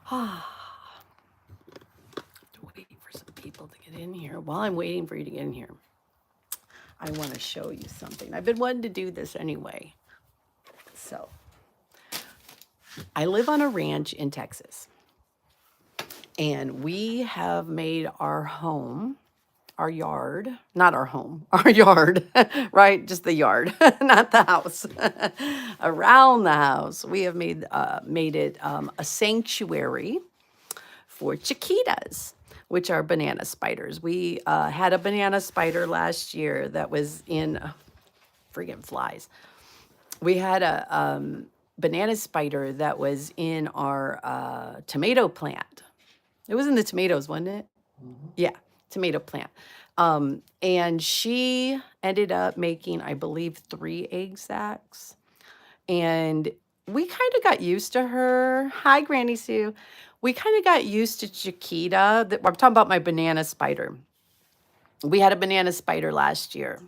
Waiting for some people to get in here. While I'm waiting for you to get in here, I want to show you something. I've been wanting to do this anyway. So, I live on a ranch in Texas, and we have made our home, our yard, not our home, our yard, right? Just the yard, not the house. Around the house, we have made it a sanctuary for chiquitas, which are banana spiders. We had a banana spider last year that was in friggin' flies. We had a banana spider that was in our tomato plant. It was in the tomatoes, wasn't it? Yeah, tomato plant. And she ended up making, I believe, 3 egg sacs. And we kind of got used to her. Hi, Granny Sue. We kind of got used to Chiquita. I'm talking about my banana spider. We had a banana spider last year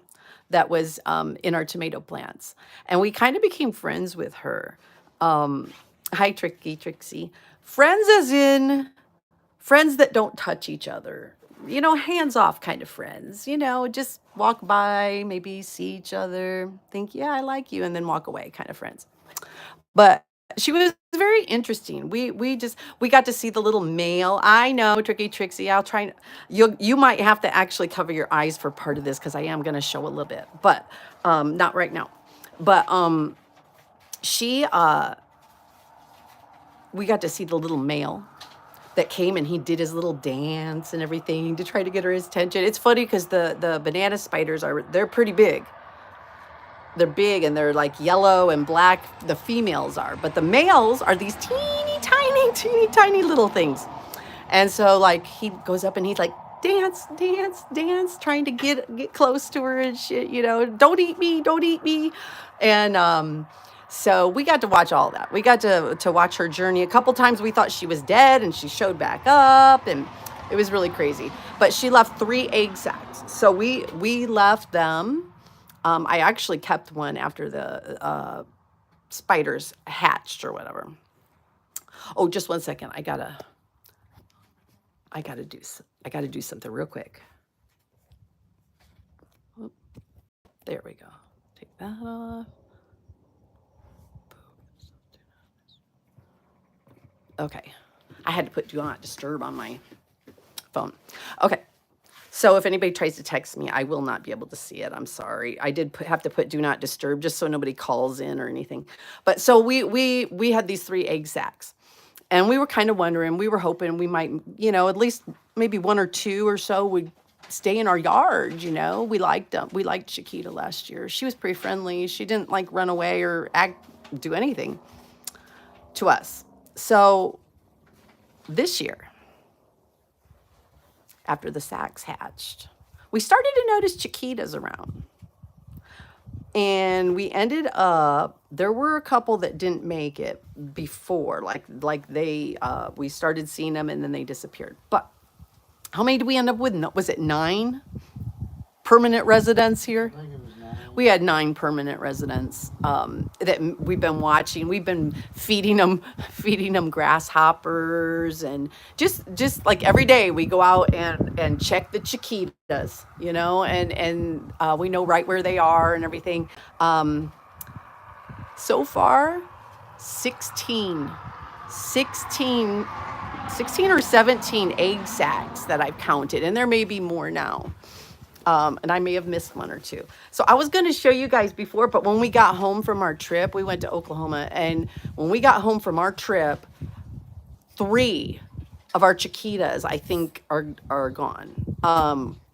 that was in our tomato plants. And we kind of became friends with her. Hi, Trixie. Friends as in friends that don't touch each other. You know, hands off kind of friends. You know, just walk by, maybe see each other, think, yeah, I like you, and then walk away kind of friends. But she was very interesting. We got to see the little male. I know, Tricky Trixie. I'll try. You might have to actually cover your eyes for part of this because I am going to show a little bit, but not right now. But she we got to see the little male that came, and he did his little dance and everything to try to get her attention. It's funny because the banana spiders they're pretty big. They're big and they're like yellow and black, the females are, but the males are these teeny tiny little things. And so like he goes up and he's like, dance, dance, dance, trying to get close to her and shit, you know, don't eat me, don't eat me. And so we got to watch all that. We got to watch her journey. A couple times we thought she was dead and she showed back up, and it was really crazy. But she left 3 egg sacs. So we left them. I actually kept one after the spiders hatched or whatever. Oh, just one second. I gotta do something real quick. Oop, there we go. Take that off. Okay. I had to put do not disturb on my phone. Okay. So if anybody tries to text me, I will not be able to see it. I'm sorry. I did have to put do not disturb just so nobody calls in or anything. But so we had these 3 egg sacs. And we were kind of wondering, we were hoping we might, you know, at least maybe 1 or 2 or so would stay in our yard, you know. We liked them. We liked Chiquita last year. She was pretty friendly. She didn't like run away or do anything to us. So this year, after the sacs hatched, we started to notice Chiquitas around. And we ended up, there were a couple that didn't make it before, like they we started seeing them and then they disappeared. But how many did we end up with? Was it 9 permanent residents here? I think it was 9. We had 9 permanent residents that we've been watching. We've been feeding them grasshoppers, and just like every day we go out and check the chiquitas, you know, and we know right where they are and everything. So far, 16 or 17 egg sacs that I've counted, and there may be more now. And I may have missed 1 or 2. So I was going to show you guys before, but when we got home from our trip, we went to Oklahoma, and when we got home from our trip, 3 of our chiquitas, I think, are gone.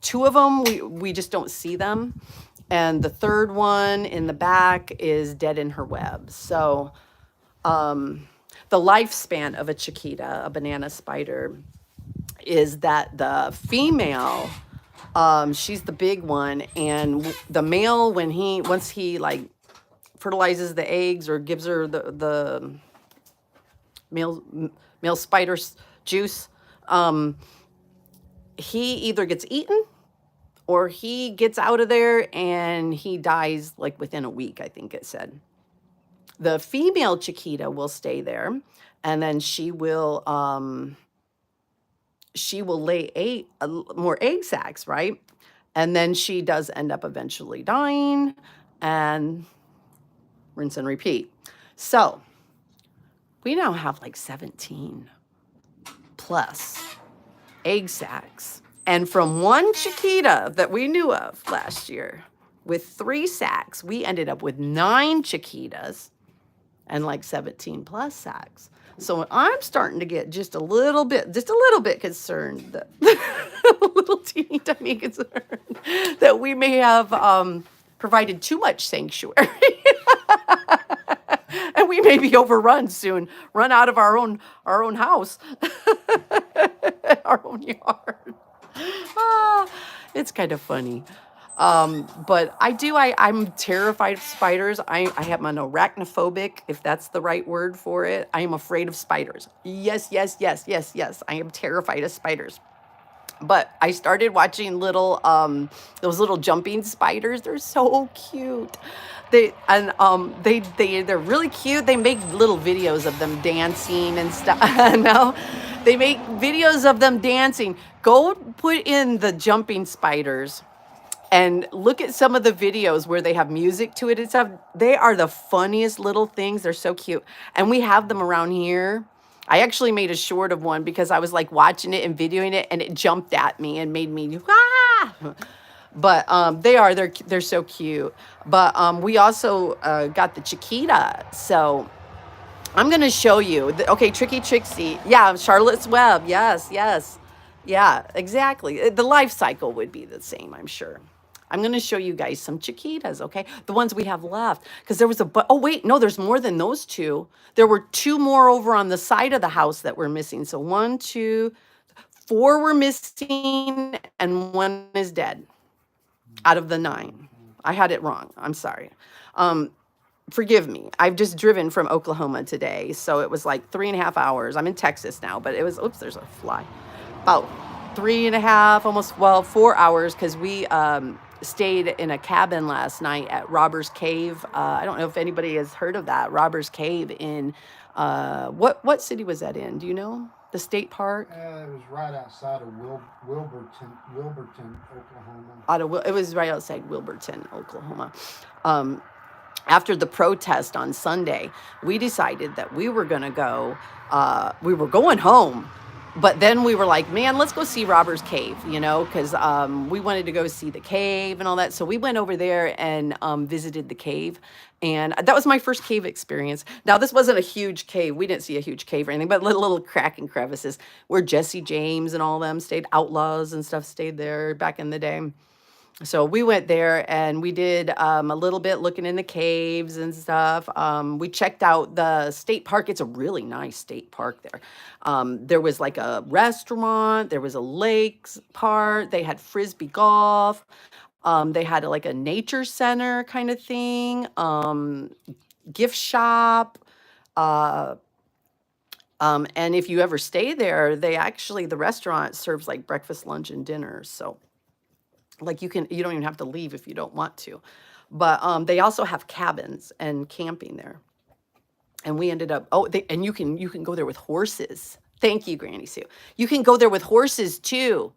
2 of them, we just don't see them. And the 3rd one in the back is dead in her web. So the lifespan of a chiquita, a banana spider, is that the female, she's the big one, and the male, once he like fertilizes the eggs or gives her the male spider's juice, he either gets eaten or he gets out of there and he dies like within a week, I think it said. The female Chiquita will stay there, and then she will lay more egg sacs, right? And then she does end up eventually dying, and rinse and repeat. So we now have like 17 plus egg sacs. And from one Chiquita that we knew of last year with 3 sacs, we ended up with 9 Chiquitas and like 17 plus sacs. So I'm starting to get just a little bit concerned, that a little teeny tiny concerned that we may have provided too much sanctuary. And we may be overrun soon, run out of our own house, our own yard. It's kind of funny. But I'm terrified of spiders. I am an arachnophobic, if that's the right word for it. I am afraid of spiders. Yes, yes, yes, yes, yes. I am terrified of spiders. But I started watching those little jumping spiders. They're so cute. They're really cute. They make little videos of them dancing and stuff. No, they make videos of them dancing. Go put in the jumping spiders and look at some of the videos where they have music to it and stuff. They are the funniest little things. They're so cute. And we have them around here. I actually made a short of one because I was like watching it and videoing it, and it jumped at me and made me, ah! But they're so cute. But we also got the Chiquita. So I'm going to show you. Okay, Tricky Trixie. Yeah, Charlotte's Web. Yes, yes. Yeah, exactly. The life cycle would be the same, I'm sure. I'm going to show you guys some Chiquitas, okay? The ones we have left. Because there was oh, wait, no, there's more than those 2. There were 2 more over on the side of the house that were missing. So 1, 2, 4 were missing, and 1 is dead out of the 9. I had it wrong. I'm sorry. Forgive me. I've just driven from Oklahoma today. So it was like 3.5 hours. I'm in Texas now, but it was, oops, there's a fly. About 3.5, almost, 4 hours, because we stayed in a cabin last night at Robbers Cave. I don't know if anybody has heard of that. Robbers Cave in, what city was that in? Do you know? The state park? It was right outside of Wilburton, Oklahoma. It was right outside Wilburton, Oklahoma. After the protest on Sunday, we decided that we were going to go, we were going home. But then we were like, man, let's go see Robbers Cave, because we wanted to go see the cave and all that. So we went over there and visited the cave. And that was my first cave experience. Now, this wasn't a huge cave. We didn't see a huge cave or anything, but little crack and crevices where Jesse James and all them stayed. Outlaws and stuff stayed there back in the day. So we went there and we did a little bit looking in the caves and stuff. We checked out the state park. It's a really nice state park there. There was like a restaurant. There was a lakes part. They had frisbee golf. They had like a nature center kind of thing. Gift shop. And if you ever stay there, the restaurant serves like breakfast, lunch, and dinner. So like you don't even have to leave if you don't want to. But they also have cabins and camping there. And we ended up, and you can go there with horses. Thank you, Granny Sue. You can go there with horses too.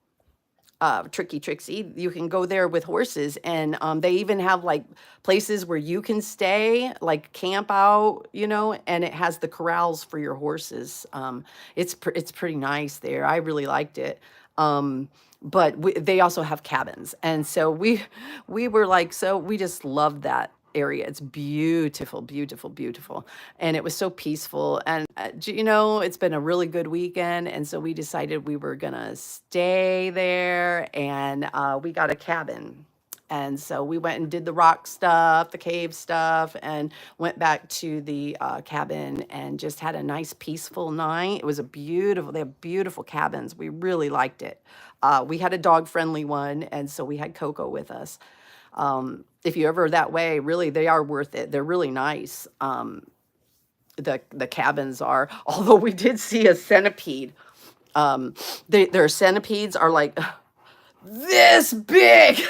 Tricky Trixie, you can go there with horses, and they even have like places where you can stay, like camp out, and it has the corrals for your horses. It's pretty nice there. I really liked it. But they also have cabins, and so we were like, so we just loved that area. It's beautiful, beautiful, beautiful, and it was so peaceful. And it's been a really good weekend, and so we decided we were gonna stay there, and we got a cabin. And so we went and did the rock stuff, the cave stuff, and went back to the cabin and just had a nice peaceful night. It was they have beautiful cabins. We really liked it. We had a dog-friendly one, and so we had Coco with us. If you're ever that way, really, they are worth it. They're really nice. The cabins are, although we did see a centipede. Their centipedes are like this big.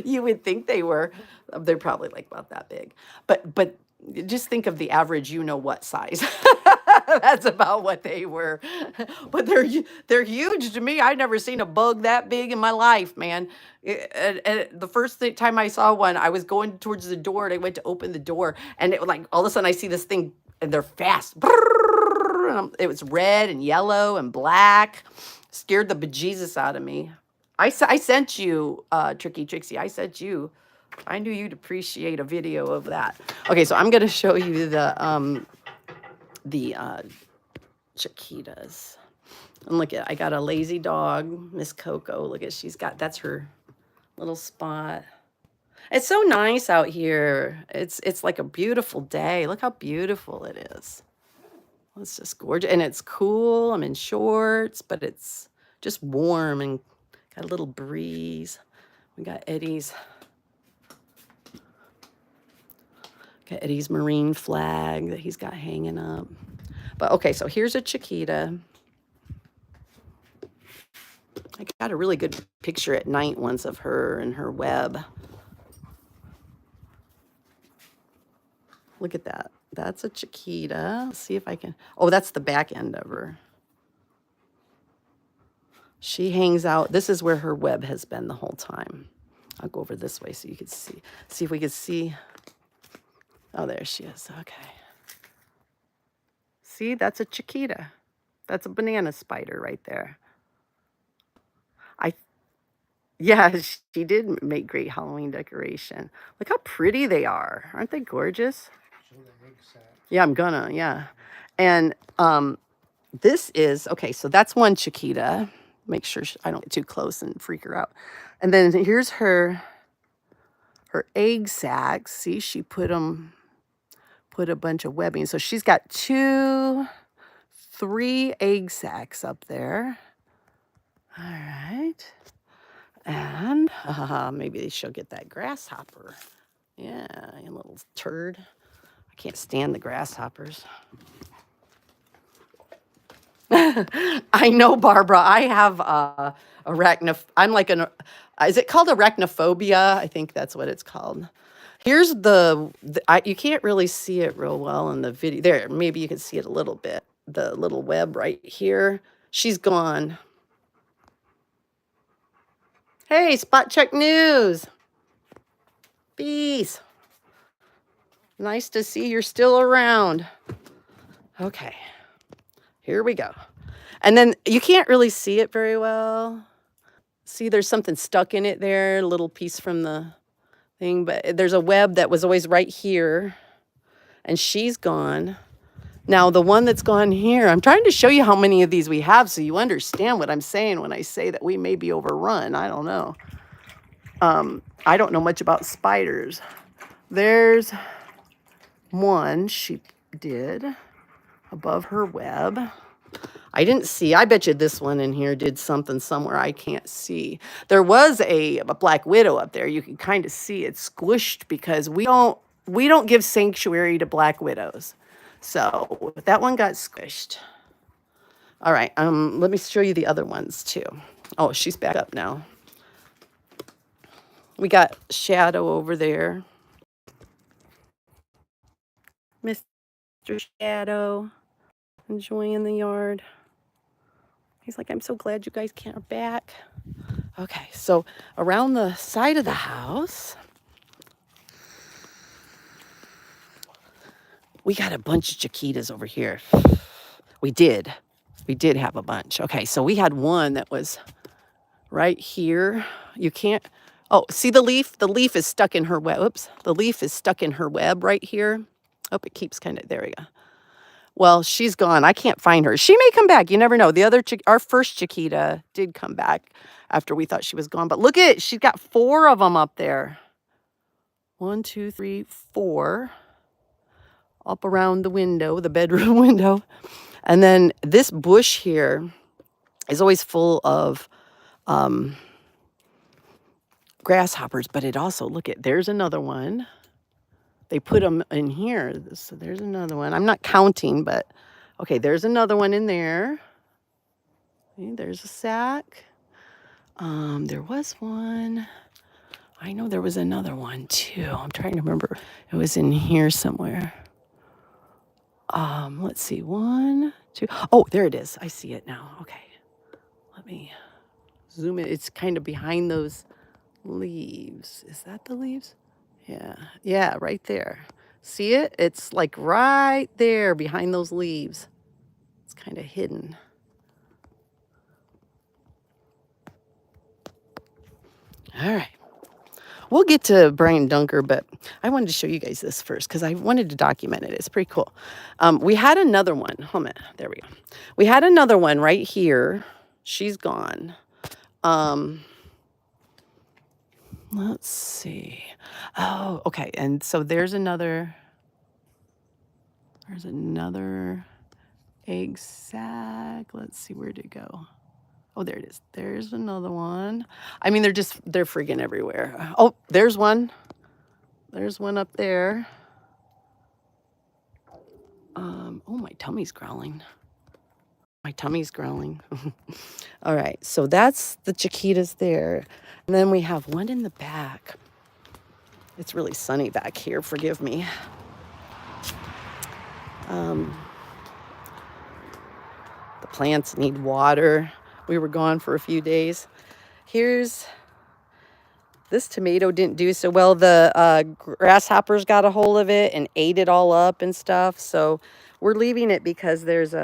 You would think they were. They're probably like about that big. But just think of the average you know what size. That's about what they were. But they're huge to me. I've never seen a bug that big in my life, man. And the first time I saw one, I was going towards the door and I went to open the door and it was like all of a sudden I see this thing and they're fast. It was red and yellow and black. Scared the bejesus out of me. I sent you, Tricky Trixie. I sent you. I knew you'd appreciate a video of that. Okay, so I'm going to show you the Chiquitas. And look at, I got a lazy dog, Miss Coco. Look at, that's her little spot. It's so nice out here. It's like a beautiful day. Look how beautiful it is. It's just gorgeous. And it's cool. I'm in shorts, but it's just warm and got a little breeze. We got Eddie's marine flag that he's got hanging up. But okay, so here's a Chiquita. I got a really good picture at night once of her and her web. Look at that. That's a Chiquita. Let's see if I can. Oh, that's the back end of her. She hangs out. This is where her web has been the whole time. I'll go over this way so you can see. See if we can see. Oh, there she is. Okay. See, that's a Chiquita. That's a banana spider right there. Yeah, she did make great Halloween decoration. Look how pretty they are. Aren't they gorgeous? Show the egg sac. Yeah, I'm gonna, yeah. And this is, okay, so that's one Chiquita. Make sure I don't get too close and freak her out. And then here's her egg sacs. See, she put a bunch of webbing. So she's got 3 egg sacs up there. All right. And maybe she'll get that grasshopper. Yeah, you little turd. I can't stand the grasshoppers. I know, Barbara. I have I'm like is it called arachnophobia? I think that's what it's called. Here's you can't really see it real well in the video. There, maybe you can see it a little bit. The little web right here. She's gone. Hey, Spot Check News. Peace. Nice to see you're still around. Okay. Here we go. And then you can't really see it very well. See, there's something stuck in it there, a little piece from the thing, but there's a web that was always right here, and she's gone. Now, the one that's gone here, I'm trying to show you how many of these we have so you understand what I'm saying when I say that we may be overrun. I don't know. I don't know much about spiders. There's one she did above her web. I didn't see. I bet you this one in here did something somewhere I can't see. There was a black widow up there. You can kind of see it squished because we don't give sanctuary to black widows. So that one got squished. All right. Let me show you the other ones too. Oh, she's back up now. We got Shadow over there. Mr. Shadow enjoying the yard. He's like, I'm so glad you guys are back. Okay, so around the side of the house, we got a bunch of Chiquitas over here. We did have a bunch. Okay, so we had one that was right here. You can't, oh, see the leaf? The leaf is stuck in her web. Oops, the leaf is stuck in her web right here. Oh, it keeps kind of, there we go. Well, she's gone. I can't find her. She may come back. You never know. Our first Chiquita did come back after we thought she was gone. But look at it. She's got 4 of them up there. 1, 2, 3, 4. Up around the window, the bedroom window. And then this bush here is always full of grasshoppers. But it also, look at, there's another one. They put them in here. So there's another one. I'm not counting, but okay, there's another one in there. Okay, there's a sack. There was one. I know there was another one too. I'm trying to remember. It was in here somewhere. Let's see. 1, 2. Oh, there it is. I see it now. Okay. Let me zoom in. It's kind of behind those leaves. Is that the leaves? Yeah. Yeah, right there. See it? It's like right there behind those leaves. It's kind of hidden. All right. We'll get to Brian Dunker, but I wanted to show you guys this first because I wanted to document it. It's pretty cool. We had another one. Hold on. There we go. We had another one right here. She's gone. Let's see. Oh, okay. And so there's another egg sac. Let's see, where'd it go? Oh, there it is. There's another one. I mean, they're friggin' everywhere. Oh, there's one. There's one up there. Oh, my tummy's growling. My tummy's growling. All right, so that's the chiquitas there. And then we have one in the back. It's really sunny back here, forgive me. The plants need water. We were gone for a few days. This tomato didn't do so well. The grasshoppers got a hold of it and ate it all up and stuff. So we're leaving it because there's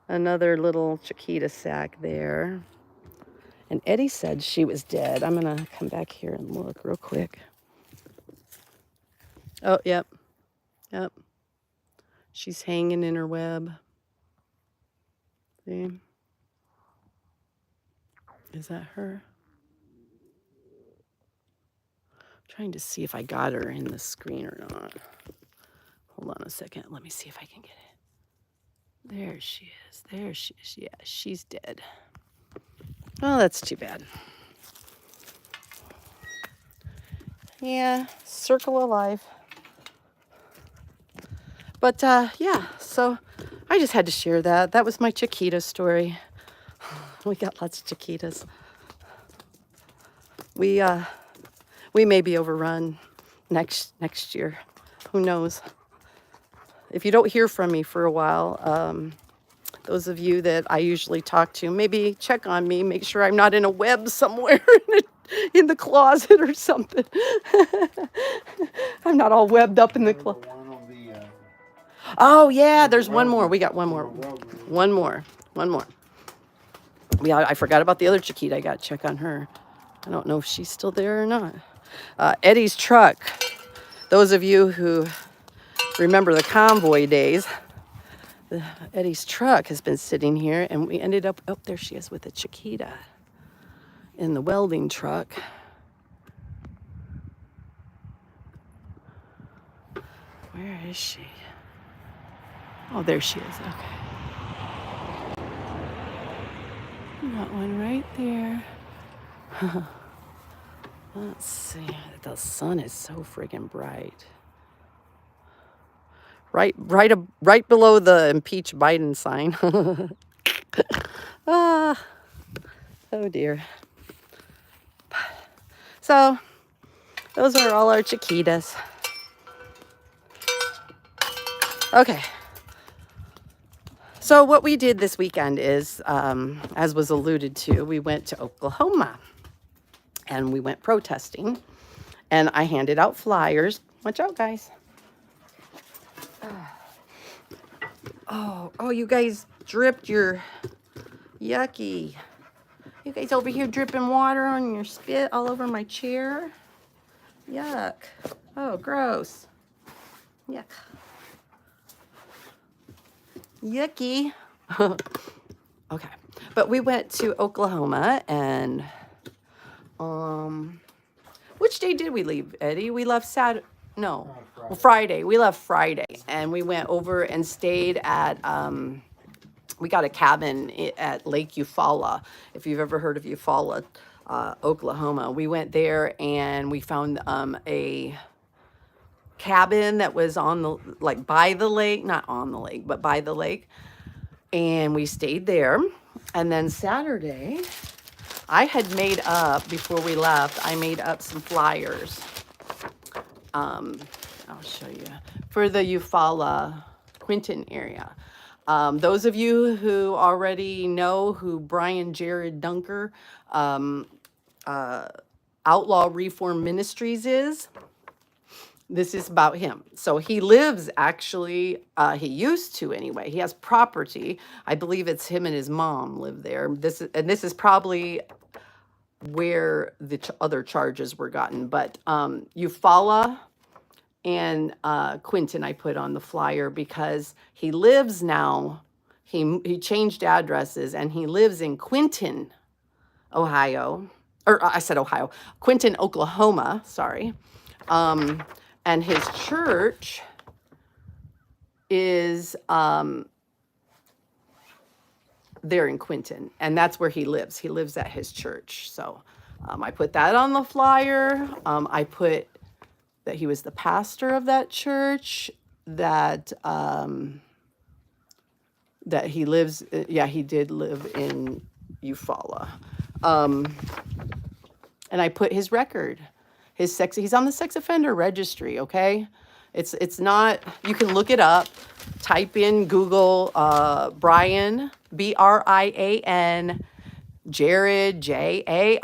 another little chiquita sack there. And Eddie said she was dead. I'm going to come back here and look real quick. Oh, yep. Yep. She's hanging in her web. See? Is that her? Trying to see if I got her in the screen or not. Hold on a second. Let me see if I can get it. There she is. There she is. Yeah, she's dead. Oh, that's too bad. Yeah, circle of life. But yeah, so I just had to share that. That was my chiquita story. We got lots of chiquitas. We may be overrun next year. Who knows? If you don't hear from me for a while, those of you that I usually talk to, maybe check on me, make sure I'm not in a web somewhere in the closet or something. I'm not all webbed up in the closet. Oh yeah, there's one more. We got one more. One more. Yeah, I forgot about the other chiquita. I got to check on her. I don't know if she's still there or not. Eddie's truck. Those of you who remember the convoy days, Eddie's truck has been sitting here, and we ended up, oh, there she is with a chiquita in the welding truck. Where is she? Oh, there she is. Okay. Got one right there. Let's see. The sun is so friggin' bright. Right below the impeach Biden sign. Oh dear. So those are all our chiquitas. Okay. So what we did this weekend is, as was alluded to, we went to Oklahoma and we went protesting, and I handed out flyers. Watch out, guys. Oh, you guys dripped your yucky. You guys over here dripping water on your spit all over my chair. Yuck. Oh, gross. Yuck. Yucky. Okay. But we went to Oklahoma, and which day did we leave, Eddie? We left Saturday. No. Well, Friday. We left Friday, and we went over and stayed at we got a cabin at Lake Eufaula. If you've ever heard of Eufaula, Oklahoma. We went there and we found a cabin that was on the, like, by the lake, not on the lake, but by the lake. And we stayed there. And then Saturday, I had made up, before we left, I made up some flyers. I'll show you. For the Eufaula, Quinton area. Those of you who already know who Brian Jared Dunker, Outlaw Reform Ministries is, this is about him. So he lives actually, he used to anyway. He has property. I believe it's him and his mom live there. This is probably where the other charges were gotten. But Eufaula and Quinton I put on the flyer because he lives now, he changed addresses and he lives in Quinton, Ohio. Or I said Ohio. Quinton, Oklahoma, sorry. And his church is there in Quinton, and that's where he lives. He lives at his church. So I put that on the flyer. I put that he was the pastor of that church, that that he lives, he did live in Eufaula. And I put his record. He's on the sex offender registry, okay? It's not, you can look it up. Type in Google Brian, Brian, Jared, Jared,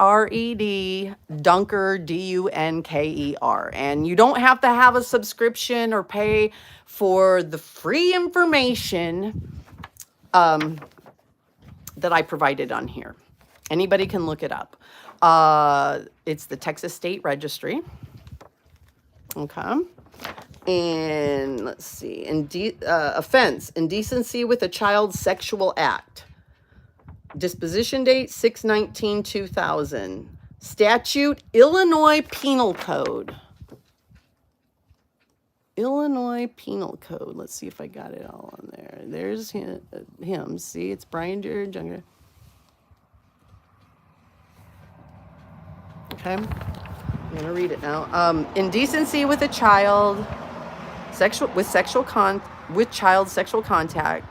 Dunker, Dunker. And you don't have to have a subscription or pay for the free information that I provided on here. Anybody can look it up. It's the Texas State Registry. Okay. And let's see. Offense, indecency with a child sexual act. Disposition date, 6/19/2000. Statute, Illinois Penal Code. Illinois Penal Code. Let's see if I got it all on there. There's him. See, it's Brian Jared Dunker. Okay, I'm going to read it now. Indecency with a child, with child sexual contact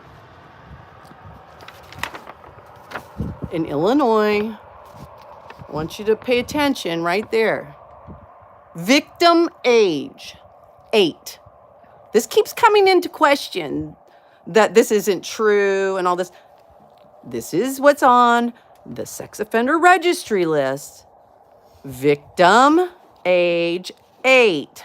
in Illinois. I want you to pay attention right there. Victim age, 8. This keeps coming into question that this isn't true and all this. This is what's on the sex offender registry list. Victim age 8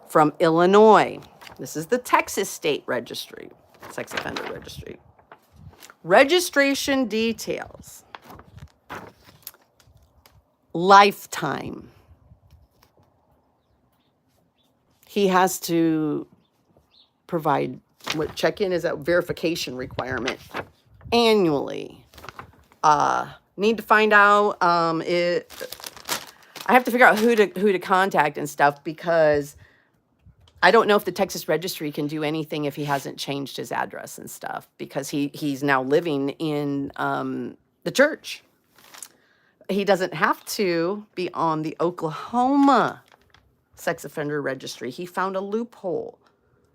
from Illinois. This is the Texas State Registry, sex offender registry. Registration details. Lifetime. He has to provide what check-in is a verification requirement annually. Need to find out I have to figure out who to contact and stuff, because I don't know if the Texas Registry can do anything if he hasn't changed his address and stuff, because he's now living in the church. He doesn't have to be on the Oklahoma sex offender registry. He found a loophole,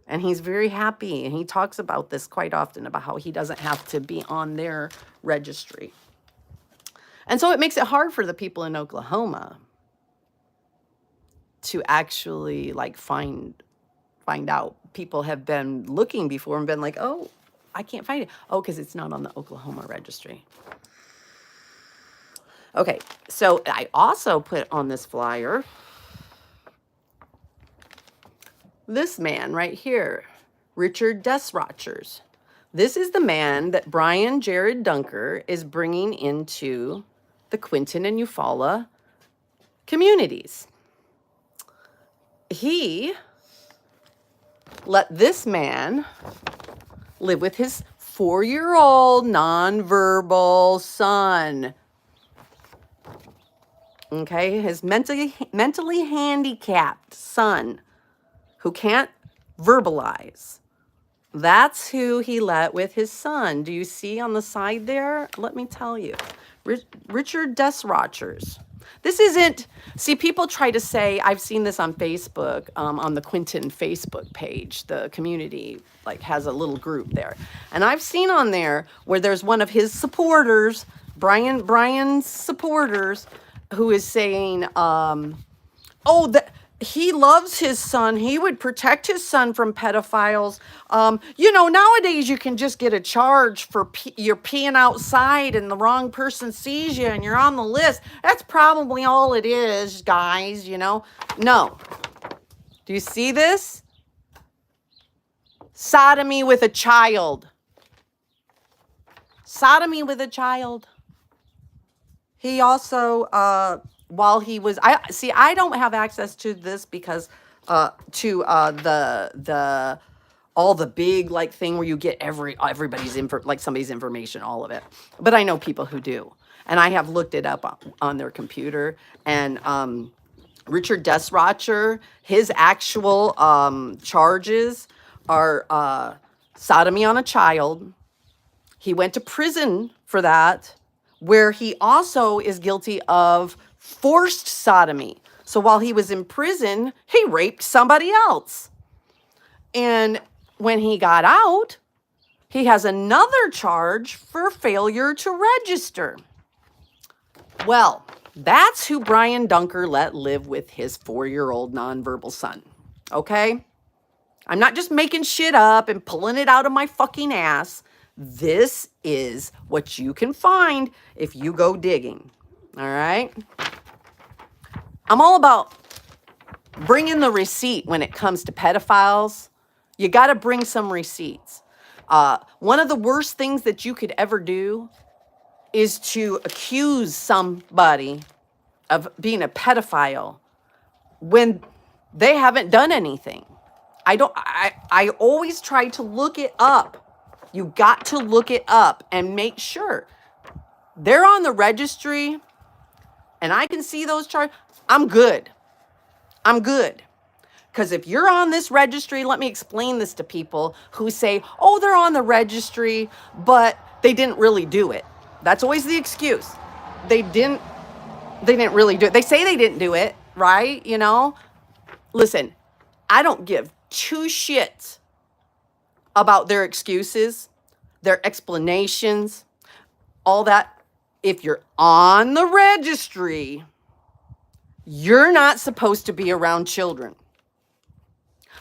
and he's very happy, and he talks about this quite often, about how he doesn't have to be on their registry. And so it makes it hard for the people in Oklahoma to actually like find out. People have been looking before and been like, oh, I can't find it. Oh, because it's not on the Oklahoma registry. Okay, so I also put on this flyer this man right here, Richard Desrochers. This is the man that Brian Jared Dunker is bringing into the Quinton and Eufaula communities. He let this man live with his 4-year-old nonverbal son. Okay, his mentally handicapped son who can't verbalize. That's who he let with his son. Do you see on the side there? Let me tell you. Richard Desrochers. This isn't, see, people try to say, I've seen this on Facebook, on the Quinton Facebook page, the community like has a little group there. And I've seen on there where there's one of his supporters Brian's supporters, who is saying, oh, that he loves his son. He would protect his son from pedophiles. You know, nowadays you can just get a charge for you're peeing outside and the wrong person sees you and you're on the list. That's probably all it is, guys, you know. No. Do you see this? Sodomy with a child. Sodomy with a child. He also, while he was, I don't have access to this because, to the all the big like thing where you get everybody's like somebody's information, all of it. But I know people who do, and I have looked it up on their computer. And Richard Desrocher, his actual charges are sodomy on a child. He went to prison for that, where he also is guilty of forced sodomy. So while he was in prison, he raped somebody else. And when he got out, he has another charge for failure to register. Well, that's who Brian Dunker let live with his 4-year-old nonverbal son. Okay? I'm not just making shit up and pulling it out of my fucking ass. This is what you can find if you go digging. All right? I'm all about bringing the receipt when it comes to pedophiles. You got to bring some receipts. One of the worst things that you could ever do is to accuse somebody of being a pedophile when they haven't done anything. I always try to look it up. You got to look it up and make sure they're on the registry and I can see those charges. I'm good. I'm good. Because if you're on this registry, let me explain this to people who say, oh, they're on the registry, but they didn't really do it. That's always the excuse. They didn't really do it. They say they didn't do it, right? You know, listen, I don't give two shits about their excuses, their explanations, all that. If you're on the registry, you're not supposed to be around children.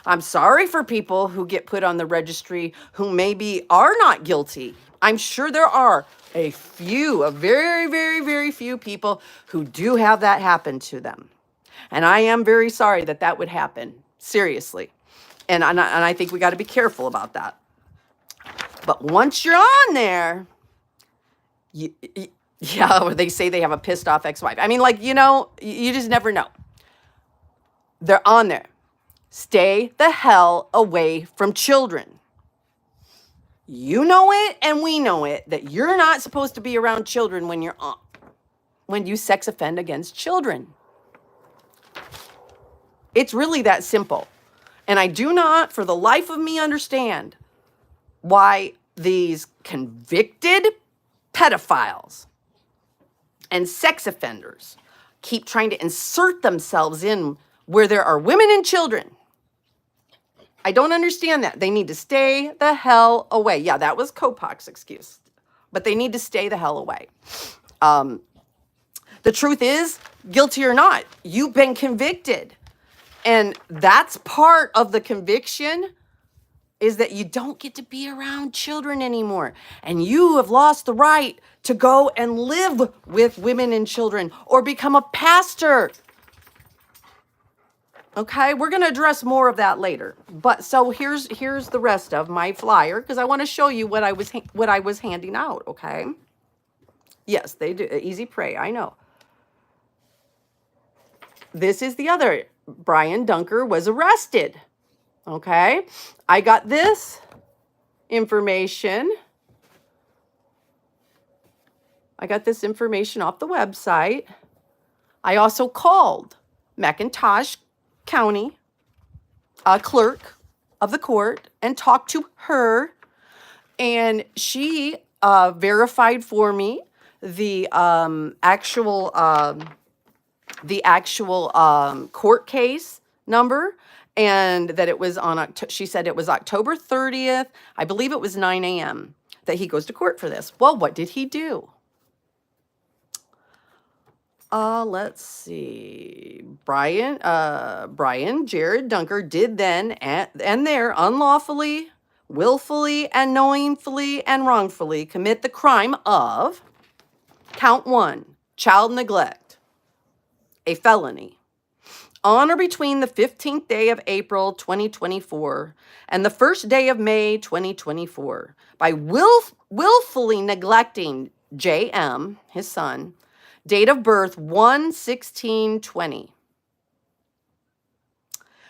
I'm sorry for people who get put on the registry who maybe are not guilty. I'm sure there are a very, very, very few people who do have that happen to them. And I am very sorry that that would happen. Seriously. And I think we got to be careful about that. But once you're on there, yeah, or they say they have a pissed off ex-wife. I mean, like, you know, you just never know. They're on there. Stay the hell away from children. You know it and we know it that you're not supposed to be around children when you're on, when you sex offend against children. It's really that simple. And I do not, for the life of me, understand why these convicted pedophiles and sex offenders keep trying to insert themselves in where there are women and children. I don't understand that. They need to stay the hell away. Yeah, that was Kopach's excuse. But they need to stay the hell away. The truth is, guilty or not, you've been convicted. And that's part of the conviction, is that you don't get to be around children anymore. And you have lost the right to go and live with women and children or become a pastor. Okay, we're going to address more of that later. But so here's the rest of my flyer, because I want to show you what I was handing out, okay? Yes, they do. Easy Prey, I know. This is the other. Brian Dunker was arrested. Okay, I got this information. I got this information off the website. I also called McIntosh County clerk of the court and talked to her, and she verified for me the actual court case number, and that it was on, she said it was October 30th. I believe it was 9 a.m. that he goes to court for this. Well, what did he do? Let's see. Brian Jared Dunker did then and there unlawfully, willfully, and knowingly and wrongfully commit the crime of count 1, child neglect, a felony, on or between the 15th day of April 2024 and the 1st day of May 2024 by willfully neglecting JM, his son, date of birth 1/16/20.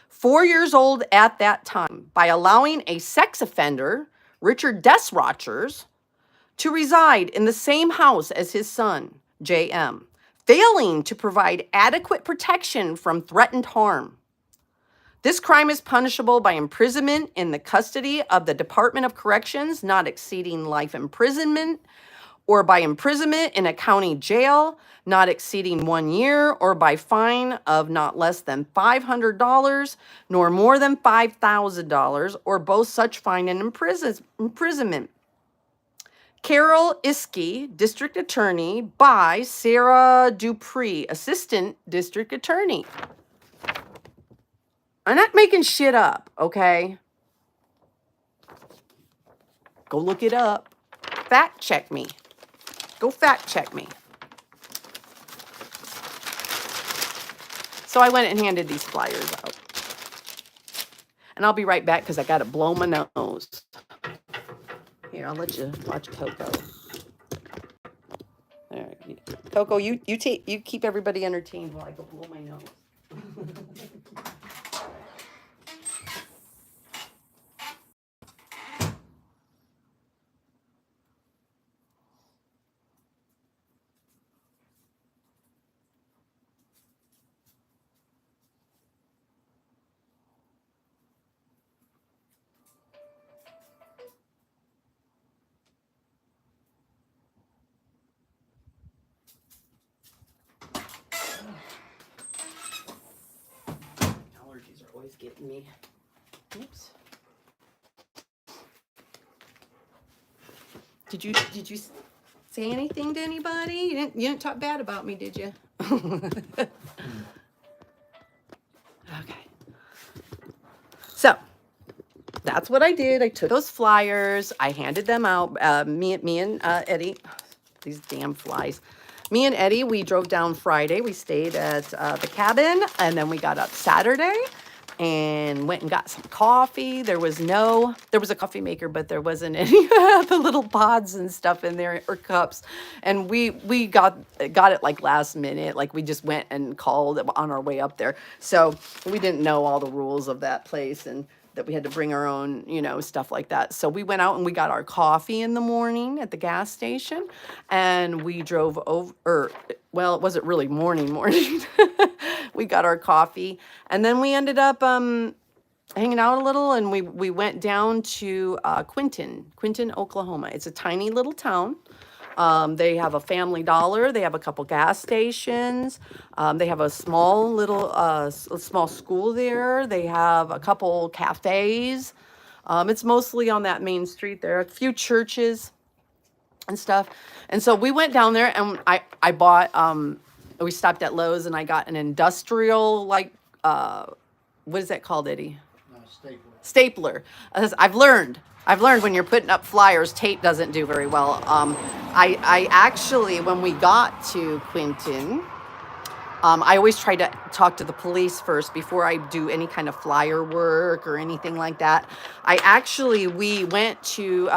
4 years old at that time, by allowing a sex offender, Richard Desrochers, to reside in the same house as his son, JM, failing to provide adequate protection from threatened harm. This crime is punishable by imprisonment in the custody of the Department of Corrections, not exceeding life imprisonment, or by imprisonment in a county jail, not exceeding 1 year, or by fine of not less than $500, nor more than $5,000, or both such fine and imprisonment. Carol Iskey, District Attorney, by Sarah Dupree, Assistant District Attorney. I'm not making shit up, okay? Go look it up. Fact check me. Go fact check me. So I went and handed these flyers out. And I'll be right back because I got to blow my nose. Here, I'll let you watch Coco. There, Coco, you keep everybody entertained while I go blow my nose. Allergies are always getting me. Oops. Did you say anything to anybody? You didn't talk bad about me, did you? Okay. So that's what I did. I took those flyers. I handed them out. Me and Eddie. These damn flies. Me and Eddie, we drove down Friday. We stayed at the cabin, and then we got up Saturday and went and got some coffee. There was a coffee maker, but there wasn't any of the little pods and stuff in there or cups. And we got it like last minute. Like we just went and called on our way up there. So we didn't know all the rules of that place and that we had to bring our own, stuff like that. So we went out and we got our coffee in the morning at the gas station, and we drove over, well, it wasn't really morning. We got our coffee, and then we ended up hanging out a little, and we went down to Quinton, Oklahoma. It's a tiny little town. They have a Family Dollar. They have a couple gas stations. They have a small little small school there. They have a couple cafes. It's mostly on that main street there. A few churches and stuff. And so we went down there, and I bought. We stopped at Lowe's, and I got an industrial what is that called, Eddie? Stapler. I've learned when you're putting up flyers, tape doesn't do very well. I actually, when we got to Quinton, I always try to talk to the police first before I do any kind of flyer work or anything like that. We went to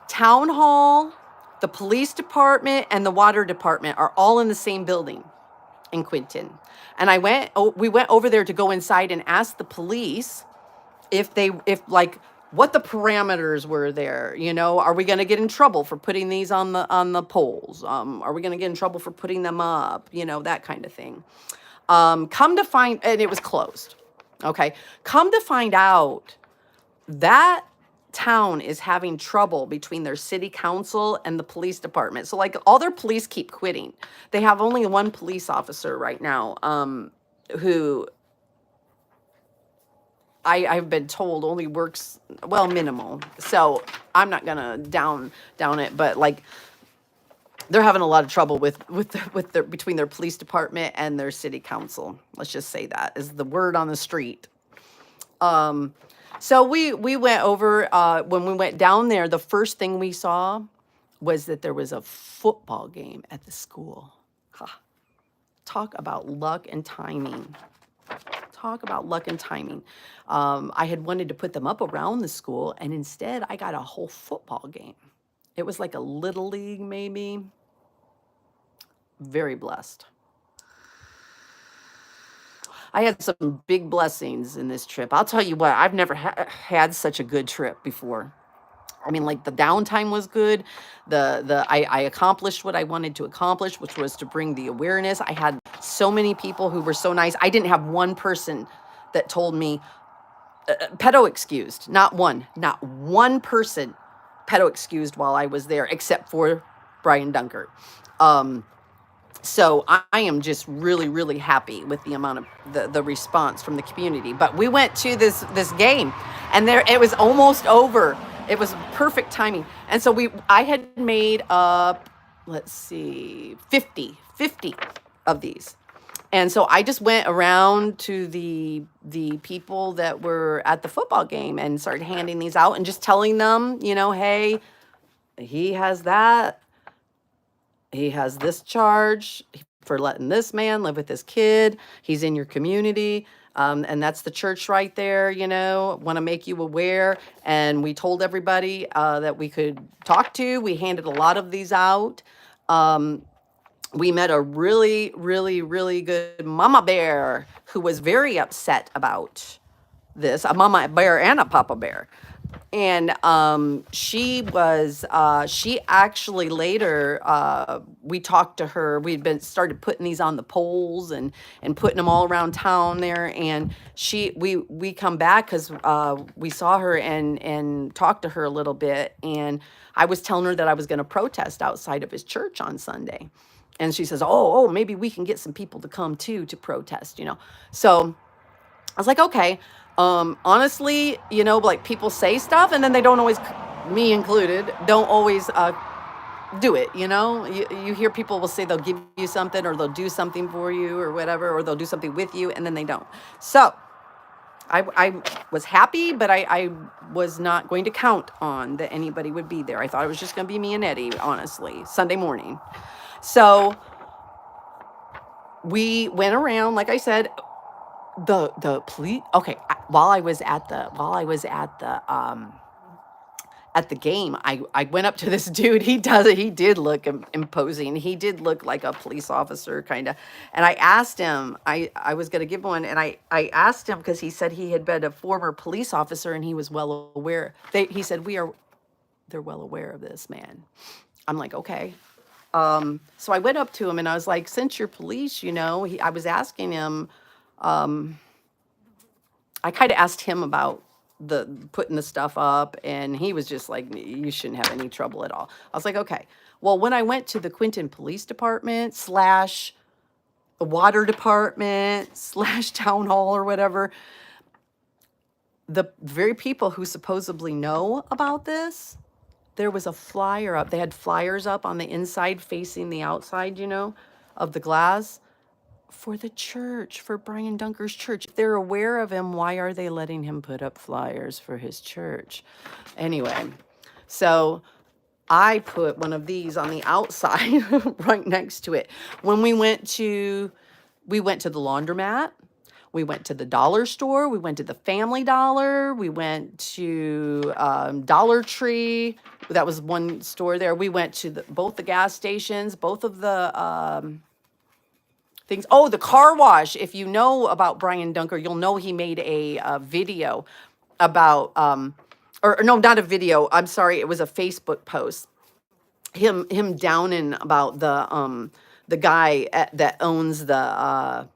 Town Hall, the police department, and the water department are all in the same building in Quinton. And we went over there to go inside and ask the police what the parameters were there. Are we going to get in trouble for putting these on the poles? Are we going to get in trouble for putting them up? That kind of thing. Come to find, and it was closed. Okay. Come to find out, that town is having trouble between their city council and the police department. So all their police keep quitting. They have only one police officer right now, who I've been told only works, minimal. So I'm not gonna down it, but they're having a lot of trouble with their between their police department and their city council. Let's just say that is the word on the street. Um, so we went over when we went down there. The first thing we saw was that there was a football game at the school. Ha. Talk about luck and timing. Talk about luck and timing. I had wanted to put them up around the school, and instead I got a whole football game. It was like a little league, maybe. Very blessed. I had some big blessings in this trip. I'll tell you what, I've never had such a good trip before. I mean, like the downtime was good. I accomplished what I wanted to accomplish, which was to bring the awareness. I had so many people who were so nice. I didn't have one person that told me pedo excused. Not one person pedo excused while I was there, except for Brian Dunker. So I am just really, really happy with the amount of the response from the community. But we went to this game, and there it was almost over. It was perfect timing. And so I had made up, let's see, 50 of these. And so I just went around to the people that were at the football game and started handing these out and just telling them, hey, he has that. He has this charge for letting this man live with this kid. He's in your community. And that's the church right there, want to make you aware. And we told everybody that we could talk to. We handed a lot of these out. We met a really, really, really good mama bear who was very upset about this, a mama bear and a papa bear. And she actually later, we talked to her. We'd started putting these on the poles and putting them all around town there. And we come back because we saw her and talked to her a little bit. And I was telling her that I was going to protest outside of his church on Sunday. And she says, oh, maybe we can get some people to come too to protest, So I was like, okay. Honestly, like people say stuff and then they don't always, me included, don't always do it. You hear people will say they'll give you something or they'll do something for you or whatever, or they'll do something with you and then they don't. So I was happy, but I was not going to count on that anybody would be there. I thought it was just going to be me and Eddie, honestly, Sunday morning. So we went around, like I said, the police. Okay, while I was at the game, I went up to this dude. He did look imposing. He did look like a police officer kind of. And I asked him, I was going to give one, and I asked him because he said he had been a former police officer and he was well aware. He said they're well aware of this, man. I'm like, okay. So I went up to him and I was like, since you're police, I was asking him, I kind of asked him about the putting the stuff up, and he was just like, you shouldn't have any trouble at all. I was like, okay. Well, when I went to the Quinton Police Department / water department / town hall or whatever, the very people who supposedly know about this, there was a flyer up. They had flyers up on the inside facing the outside, of the glass for the church, for Brian Dunker's church. If they're aware of him, why are they letting him put up flyers for his church? Anyway, so I put one of these on the outside right next to it. When we went to the laundromat, we went to the dollar store, we went to the Family Dollar, we went to Dollar Tree. That was one store there. We went to both the gas stations, both of the things. Oh, the car wash. If you know about Brian Dunker, you'll know he made a video about, or no, not a video. I'm sorry. It was a Facebook post. Him downing about the guy that owns the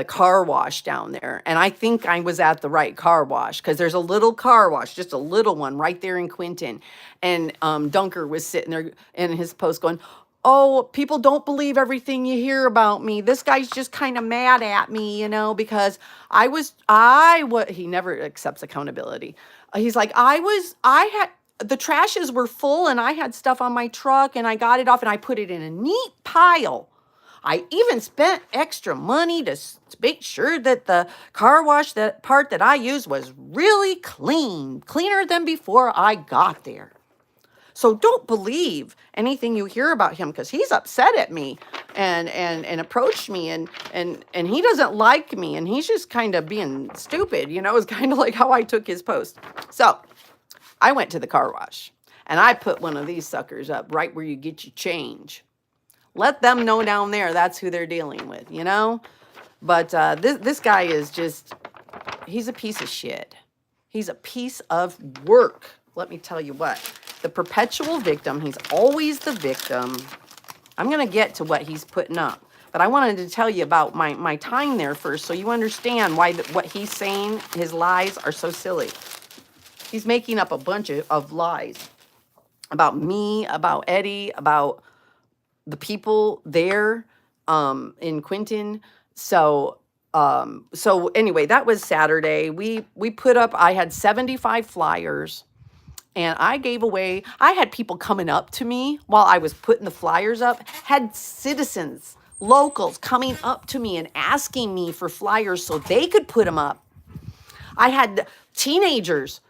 car wash down there. And I think I was at the right car wash because there's a little car wash, just a little one right there in Quinton. And Dunker was sitting there in his post going, oh, people don't believe everything you hear about me. This guy's just kind of mad at me, because he never accepts accountability. He's like, I the trashes were full and I had stuff on my truck and I got it off and I put it in a neat pile. I even spent extra money to make sure that the car wash, that part that I used, was really clean, cleaner than before I got there. So don't believe anything you hear about him, because he's upset at me and approached me and he doesn't like me and he's just kind of being stupid, you know. It's kind of like how I took his post. So I went to the car wash and I put one of these suckers up right where you get your change. Let them know down there that's who they're dealing with, you know. But this guy is just, he's a piece of shit. He's a piece of work. Let me tell you what. The perpetual victim, he's always the victim. I'm going to get to what he's putting up. But I wanted to tell you about my time there first so you understand why what he's saying, his lies are so silly. He's making up a bunch of lies about me, about Eddie, about the people there in Quinton. So anyway, that was Saturday. We put up, I had 75 flyers. And I gave away, I had people coming up to me while I was putting the flyers up, had citizens, locals coming up to me and asking me for flyers so they could put them up. I had teenagers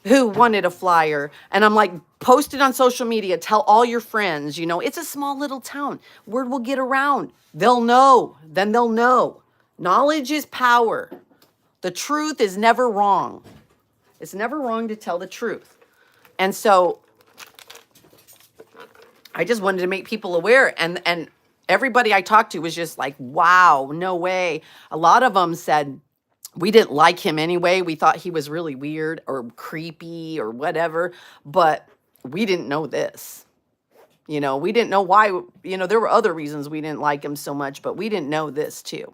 who wanted a flyer, and I'm like, post it on social media, tell all your friends, you know, it's a small little town. Word will get around. They'll know, then they'll know. Knowledge is power. The truth is never wrong. It's never wrong to tell the truth. And so I just wanted to make people aware. And everybody I talked to was just like, wow, no way. A lot of them said, we didn't like him anyway. We thought he was really weird or creepy or whatever. But we didn't know this. You know, we didn't know why. You know, there were other reasons we didn't like him so much, but we didn't know this too.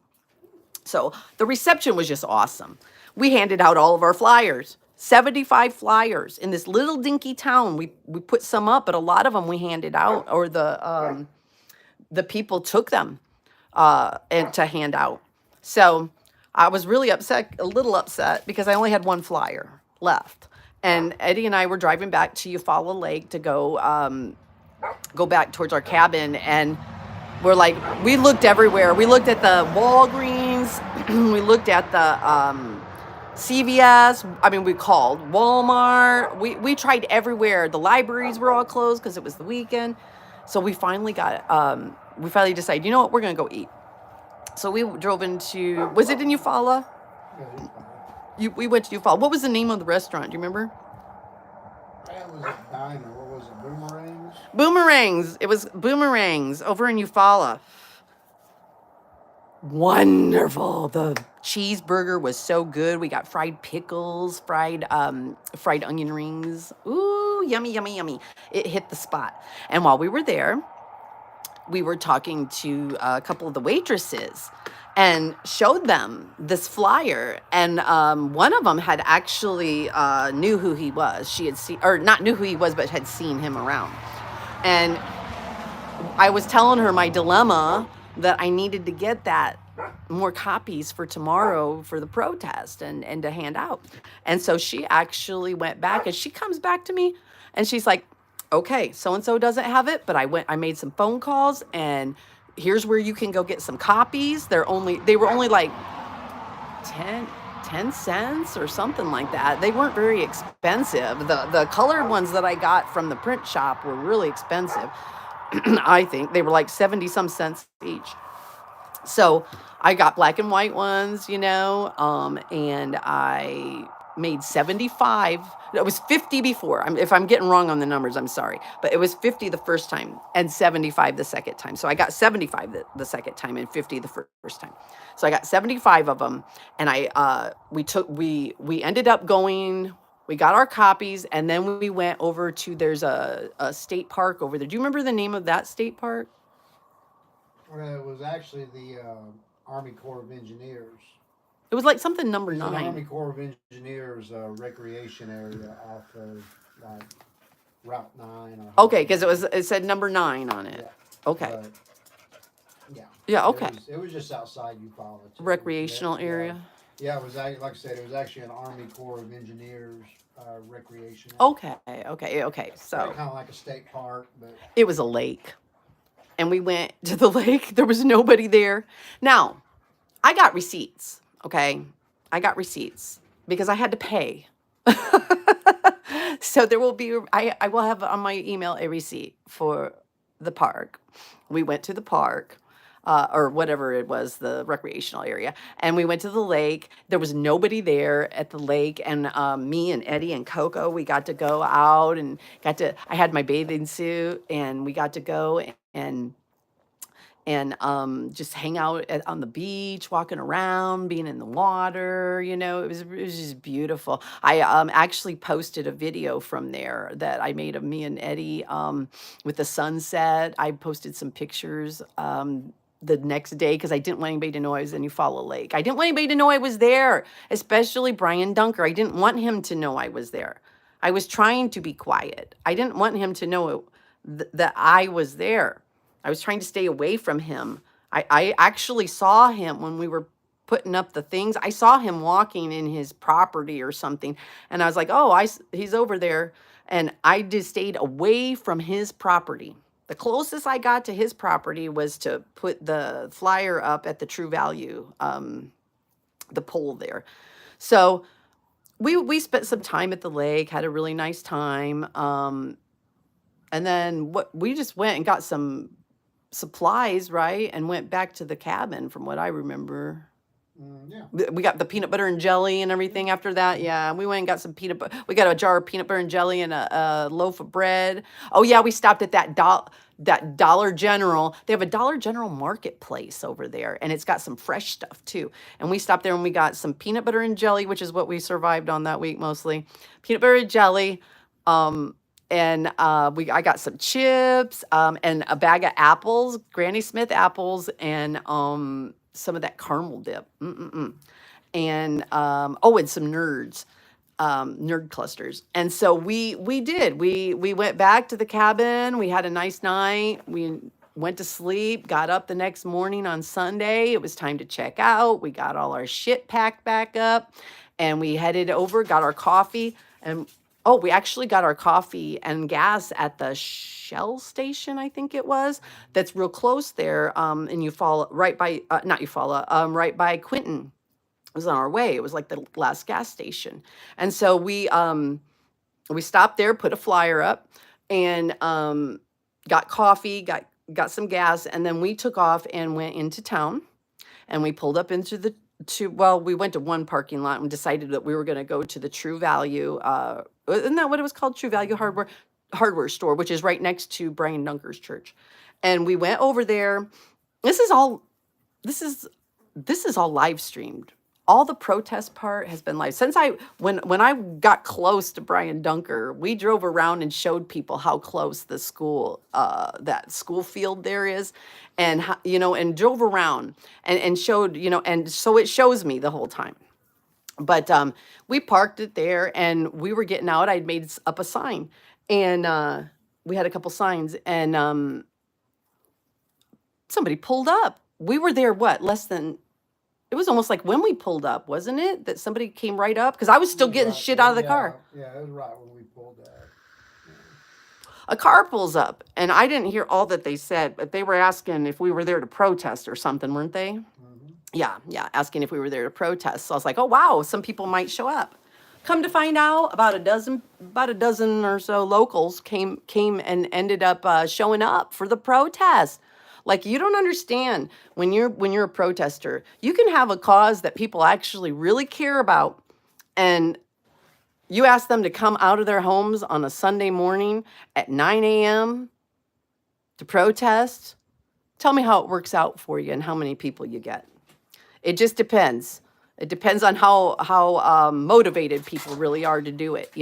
So the reception was just awesome. We handed out all of our flyers. 75 flyers in this little dinky town. We put some up, but a lot of them we handed out, or the people took them and to hand out. So I was really upset, a little upset, because I only had one flyer left. And Eddie and I were driving back to Eufaula Lake to go back towards our cabin, and we're like, we looked everywhere. We looked at the Walgreens, we looked at the CVS, I mean, we called Walmart. We tried everywhere. The libraries were all closed because it was the weekend. So we finally we finally decided, you know what, we're going to go eat. So we drove into, was it in Eufaula? Yeah, We went to Eufaula. What was the name of the restaurant? Do you remember? it was a diner. What was it? Boomerangs? Boomerangs. It was Boomerangs over in Eufaula. Wonderful. The cheeseburger was so good. We got fried pickles, fried onion rings. Ooh, yummy, yummy, yummy. It hit the spot. And while we were there, we were talking to a couple of the waitresses and showed them this flyer. And one of them had actually knew who he was. She had seen, or not knew who he was, but had seen him around. And I was telling her my dilemma, that I needed to get that more copies for tomorrow for the protest and to hand out. And so she actually went back, and she comes back to me and she's like, okay, so-and-so doesn't have it, but I made some phone calls, and here's where you can go get some copies. They were only like 10 cents or something like that. They weren't very expensive. The colored ones that I got from the print shop were really expensive. I think they were like 70 some cents each. So I got black and white ones, you know, and I made 75. It was 50 before. If I'm getting wrong on the numbers, I'm sorry. But it was 50 the first time and 75 the second time. So I got 75 the second time and 50 the first time. So I got 75 of them. And we ended up going, we got our copies, and then we went over to, there's a state park over there. Do you remember the name of that state park? Well, it was actually the Army Corps of Engineers. It was like something number It's 9. an Army Corps of Engineers recreation area off of like Route 9. Okay, because it said number 9 on it. Yeah. Okay. But, yeah. Yeah, okay. It was just outside Eufaula. Recreational area. Yeah, it was like I said, it was actually an Army Corps of Engineers recreation area. Okay. Right, So kind of like a state park, but it was a lake, and we went to the lake. There was nobody there. Now, I got receipts, okay? I got receipts because I had to pay. So there will be, I will have on my email a receipt for the park. We went to the park. Or whatever it was, the recreational area. And we went to the lake. There was nobody there at the lake. And me and Eddie and Coco, we got to go out and I had my bathing suit and we got to go and just hang out on the beach, walking around, being in the water. It was just beautiful. I actually posted a video from there that I made of me and Eddie with the sunset. I posted some pictures the next day because I didn't want anybody to know I was in Eufaula Lake. I didn't want anybody to know I was there, especially Brian Dunker. I didn't want him to know I was there. I was trying to be quiet. I didn't want him to know that I was there. I was trying to stay away from him. I actually saw him when we were putting up the things. I saw him walking in his property or something. And I was like, oh, he's over there. And I just stayed away from his property. The closest I got to his property was to put the flyer up at the True Value, the pole there. So we spent some time at the lake, had a really nice time. And then we just went and got some supplies, right? And went back to the cabin from what I remember. yeah. We got the peanut butter and jelly and everything after that. Yeah, we went and got some peanut butter. We got a jar of peanut butter and jelly and a loaf of bread. Oh yeah, we stopped at that Dollar General. They have a Dollar General marketplace over there, and it's got some fresh stuff too. And we stopped there and we got some peanut butter and jelly, which is what we survived on that week mostly. Peanut butter and jelly. And I got some chips and a bag of apples, Granny Smith apples, and some of that caramel dip. And and some nerd clusters. And so we did. We went back to the cabin. We had a nice night. We went to sleep, got up the next morning on Sunday. It was time to check out. We got all our shit packed back up and we headed over, got our coffee, and we actually got our coffee and gas at the Shell station, I think it was. That's real close there. And Eufaula, right by not Eufaula, right by Quinton. It was on our way. It was like the last gas station. And so we stopped there, put a flyer up, and got coffee, got some gas, and then we took off and went into town. And we pulled up into we went to one parking lot and decided that we were going to go to the True Value. Isn't that what it was called? True Value hardware store, which is right next to Brian Dunker's church. And we went over there. This is all live streamed. All the protest part has been live. Since when I got close to Brian Dunker, we drove around and showed people how close the school, that school field there is, and and drove around and showed, and so it shows me the whole time. But we parked it there and we were getting out. I'd made up a sign, and we had a couple signs, and somebody pulled up. We were there, it was almost like when we pulled up, wasn't it? That somebody came right up? Because I was still getting shit out of the car. Yeah, it was right when we pulled up. Yeah. A car pulls up, and I didn't hear all that they said, but they were asking if we were there to protest or something, weren't they? Mm-hmm. Yeah, asking if we were there to protest. So I was like, oh, wow, some people might show up. Come to find out, about a dozen or so locals came and ended up showing up for the protest. Like, you don't understand, when you're a protester, you can have a cause that people actually really care about, and you ask them to come out of their homes on a Sunday morning at 9 a.m. to protest. Tell me how it works out for you and how many people you get. It just depends. It depends on how motivated people really are to do it,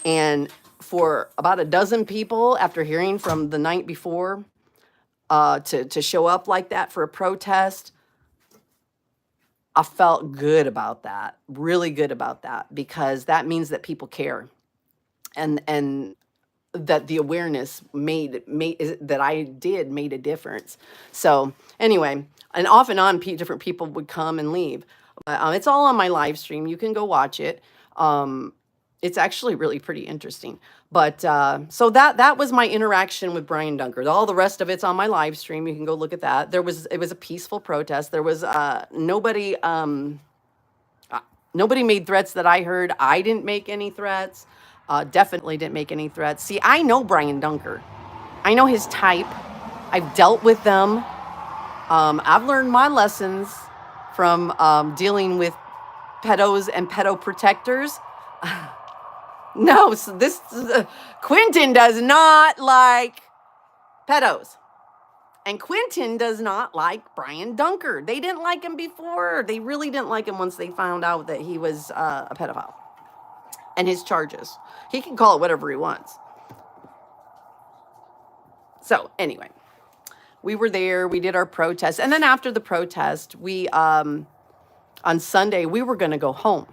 And for about a dozen people, after hearing from the night before, to show up like that for a protest, I felt good about that, really good about that, because that means that people care, and that the awareness made that I did made a difference. So anyway, and off and on, different people would come and leave. It's all on my live stream. You can go watch it. It's actually really pretty interesting. But so that was my interaction with Brian Dunker. All the rest of it's on my live stream. You can go look at that. It was a peaceful protest. There was nobody made threats that I heard. I didn't make any threats. Definitely didn't make any threats. See, I know Brian Dunker. I know his type. I've dealt with them. I've learned my lessons from dealing with pedos and pedo protectors. No, so this Quentin does not like pedos. And Quentin does not like Brian Dunker. They didn't like him before. They really didn't like him once they found out that he was a pedophile. And his charges. He can call it whatever he wants. So anyway, we were there. We did our protest. And then after the protest, we on Sunday, we were going to go home.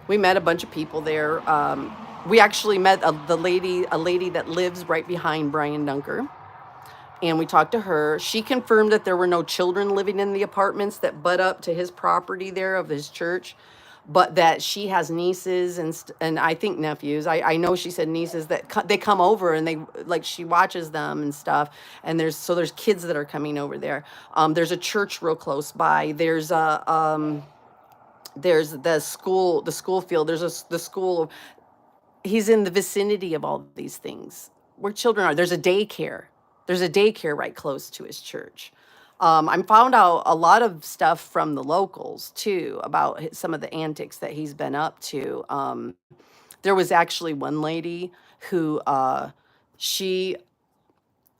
We met a bunch of people there. We actually met a lady that lives right behind Brian Dunker. And we talked to her. She confirmed that there were no children living in the apartments that butt up to his property there of his church, but that she has nieces and I think nephews. I know she said nieces that they come over and they like she watches them and stuff. And there's kids that are coming over there. There's a church real close by. There's the school field. There's the school. He's in the vicinity of all these things where children are. There's a daycare. There's a daycare right close to his church. I found out a lot of stuff from the locals too about some of the antics that he's been up to. There was actually one lady who she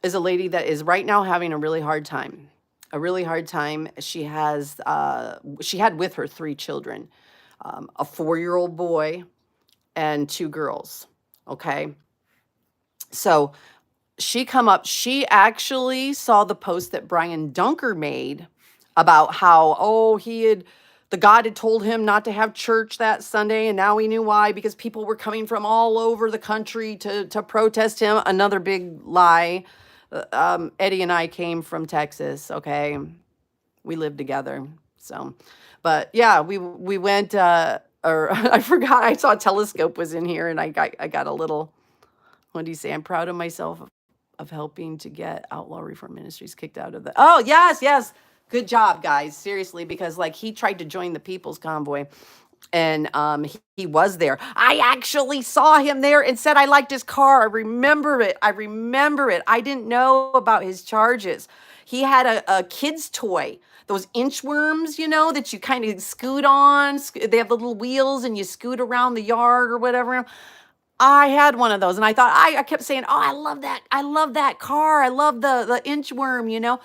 is a lady that is right now having a really hard time. A really hard time. She had with her 3 children, a 4-year-old boy and 2 girls. Okay. So she actually saw the post that Brian Dunker made about how, the God had told him not to have church that Sunday. And now he knew why, because people were coming from all over the country to protest him. Another big lie. Eddie and I came from Texas. Okay. We lived together. So, but yeah, we went, or I forgot, I saw Telescope was in here and I got a little, what do you say? I'm proud of myself of helping to get Outlaw Reform Ministries kicked out of the... Oh, yes. Good job, guys. Seriously, because like he tried to join the People's Convoy and he was there. I actually saw him there and said I liked his car. I remember it. I didn't know about his charges. He had a kid's toy. Those inchworms, that you kind of scoot on. They have the little wheels and you scoot around the yard or whatever. I had one of those and I thought, I kept saying, oh, I love that. I love that car. I love the inchworm,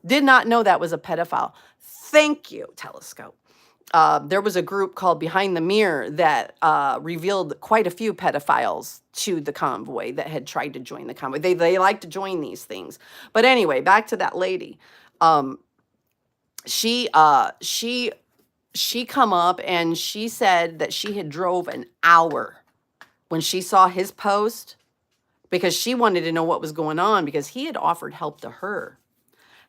Did not know that was a pedophile. Thank you, Telescope. There was a group called Behind the Mirror that revealed quite a few pedophiles to the convoy that had tried to join the convoy. They like to join these things. But anyway, back to that lady. She come up and she said that she had drove an hour when she saw his post, because she wanted to know what was going on, because he had offered help to her.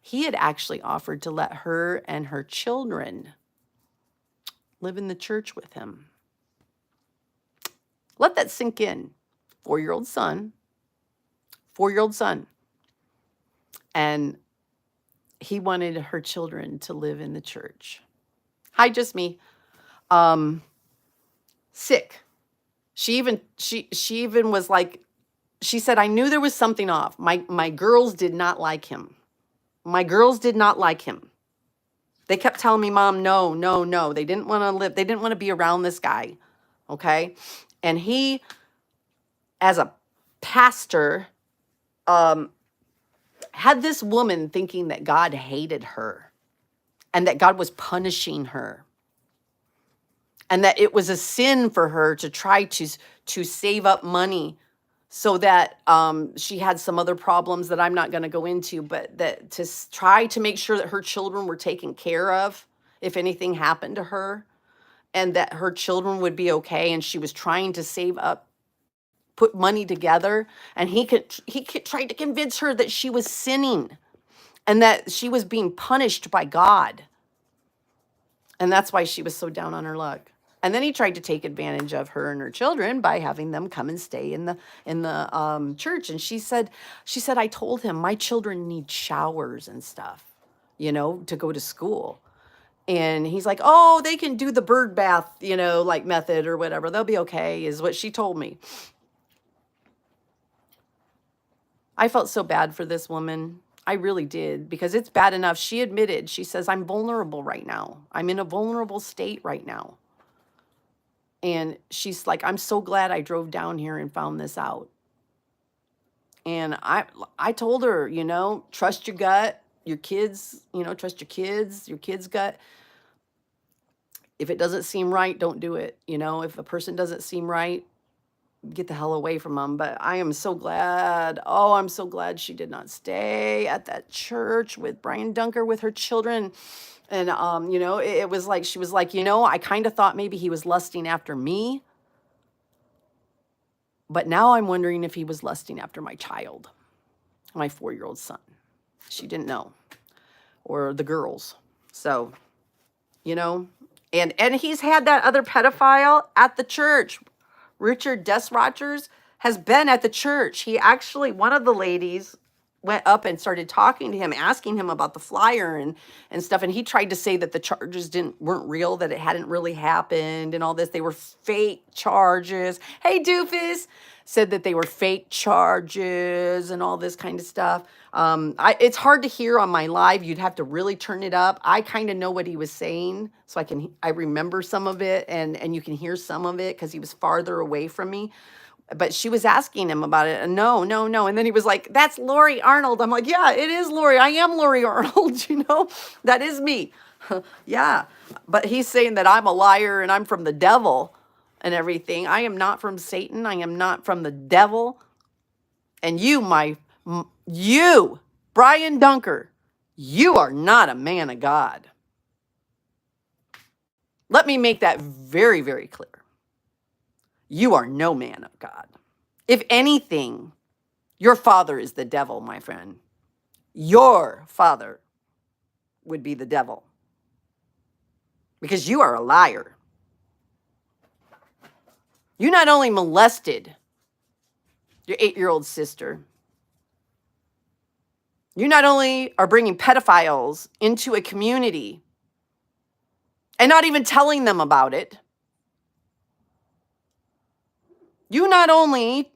He had actually offered to let her and her children live in the church with him. Let that sink in. 4-year-old son. And he wanted her children to live in the church. Hi, just me. Sick. She even was like, she said, I knew there was something off. My girls did not like him. They kept telling me, Mom, no. They didn't want to live. They didn't want to be around this guy. Okay. And he, as a pastor, had this woman thinking that God hated her and that God was punishing her. And that it was a sin for her to try to save up money so that she had some other problems that I'm not going to go into, but that to try to make sure that her children were taken care of if anything happened to her, and that her children would be okay. And she was trying to save up, put money together, and he tried to convince her that she was sinning and that she was being punished by God. And that's why she was so down on her luck. And then he tried to take advantage of her and her children by having them come and stay in the church. And she said, I told him my children need showers and stuff, to go to school. And he's like, oh, they can do the bird bath, like method or whatever. They'll be okay, is what she told me. I felt so bad for this woman. I really did, because it's bad enough. She admitted, she says, I'm vulnerable right now. I'm in a vulnerable state right now. And she's like, I'm so glad I drove down here and found this out. And I told her, trust your gut, your kids, trust your kids' gut. If it doesn't seem right, don't do it. If a person doesn't seem right, get the hell away from them. But I am so glad. Oh, I'm so glad she did not stay at that church with Brian Dunker with her children. And, it was like, she was like, I kind of thought maybe he was lusting after me. But now I'm wondering if he was lusting after my child, my 4-year-old son. She didn't know. Or the girls. So, and he's had that other pedophile at the church. Richard Desrogers has been at the church. He actually, one of the ladies went up and started talking to him, asking him about the flyer and stuff. And he tried to say that the charges weren't real, that it hadn't really happened and all this. They were fake charges. Hey, doofus, said that they were fake charges and all this kind of stuff. It's hard to hear on my live. You'd have to really turn it up. I kind of know what he was saying, so I remember some of it, and you can hear some of it because he was farther away from me. But she was asking him about it. And no. And then he was like, that's Lori Arnold. I'm like, yeah, it is Lori. I am Lori Arnold. That is me. Yeah. But he's saying that I'm a liar and I'm from the devil and everything. I am not from Satan. I am not from the devil. And you, Brian Dunker, you are not a man of God. Let me make that very, very clear. You are no man of God. If anything, your father is the devil, my friend. Your father would be the devil. Because you are a liar. You not only molested your 8-year-old sister, you not only are bringing pedophiles into a community and not even telling them about it, you not only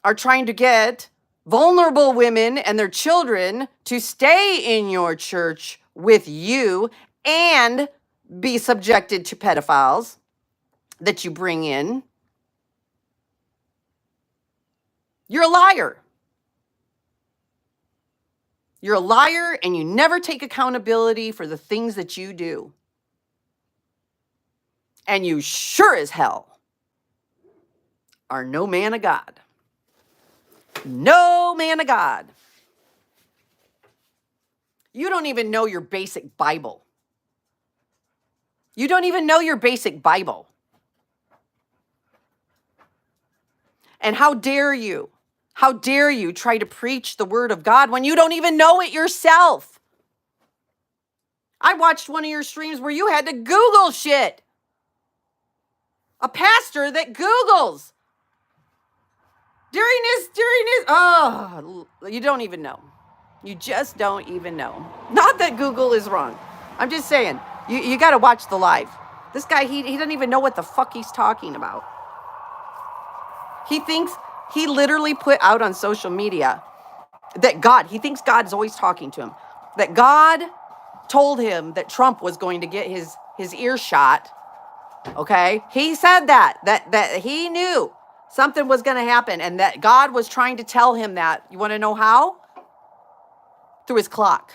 are trying to get vulnerable women and their children to stay in your church with you and be subjected to pedophiles that you bring in. You're a liar. You're a liar, and you never take accountability for the things that you do. And you sure as hell are no man of God. No man of God. You don't even know your basic Bible. You don't even know your basic Bible. And how dare you? How dare you try to preach the word of God when you don't even know it yourself? I watched one of your streams where you had to Google shit. A pastor that Googles. During his, you don't even know. You just don't even know. Not that Google is wrong. I'm just saying, you got to watch the live. This guy, he doesn't even know what the fuck he's talking about. He literally put out on social media that he thinks God's always talking to him. That God told him that Trump was going to get his ear shot. Okay? He said that he knew something was going to happen and that God was trying to tell him that. You want to know how? Through his clock.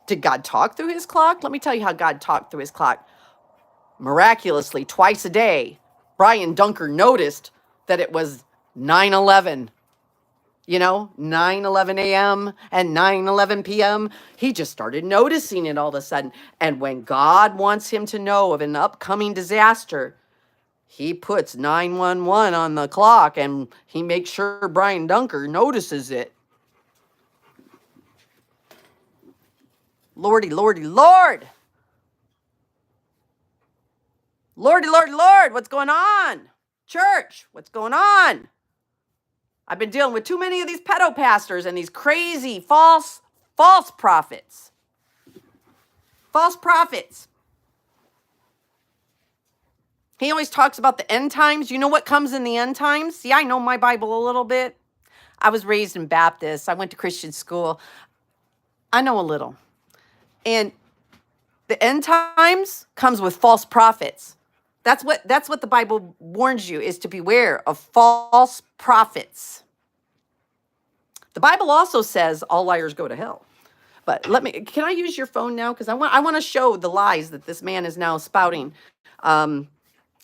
Did God talk through his clock? Let me tell you how God talked through his clock. Miraculously, twice a day, Brian Dunker noticed that it was 9:11. 9:11 a.m. and 9:11 p.m. He just started noticing it all of a sudden. And when God wants him to know of an upcoming disaster, he puts 911 on the clock and he makes sure Brian Dunker notices it. Lordy, Lord. Lordy, Lord, Lord, what's going on? Church, what's going on? I've been dealing with too many of these pedo pastors and these crazy false prophets. False prophets. He always talks about the end times. You know what comes in the end times? See, I know my Bible a little bit. I was raised in Baptist. I went to Christian school. I know a little. And the end times comes with false prophets. That's what the Bible warns you, is to beware of false prophets. The Bible also says all liars go to hell. But can I use your phone now? Because I want to show the lies that this man is now spouting.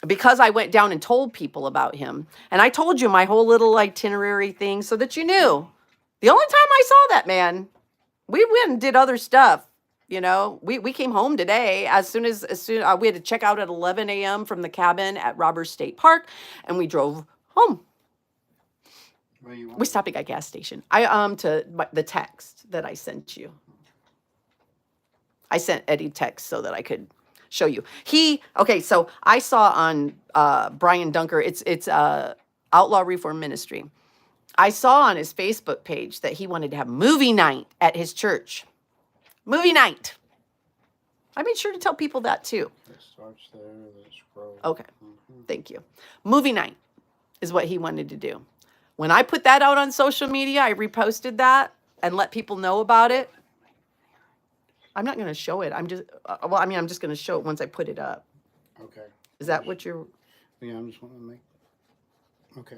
Because I went down and told people about him. And I told you my whole little itinerary thing so that you knew. The only time I saw that man, we went and did other stuff. You know, we came home today as soon as we had to check out at 11 a.m. from the cabin at Robbers State Park, and we drove home. We stopped at a gas station. The text that I sent you. I sent Eddie text so that I could show you. So I saw on Brian Dunker, it's Outlaw Reform Ministry. I saw on his Facebook page that he wanted to have movie night at his church. Movie night. I made sure to tell people that too. It starts there, then scroll. Okay. Thank you. Movie night is what he wanted to do. When I put that out on social media, I reposted that and let people know about it. I'm not going to show it. I'm just going to show it once I put it up. Okay. Is that what you're... Yeah, I'm just wanting to make... Okay.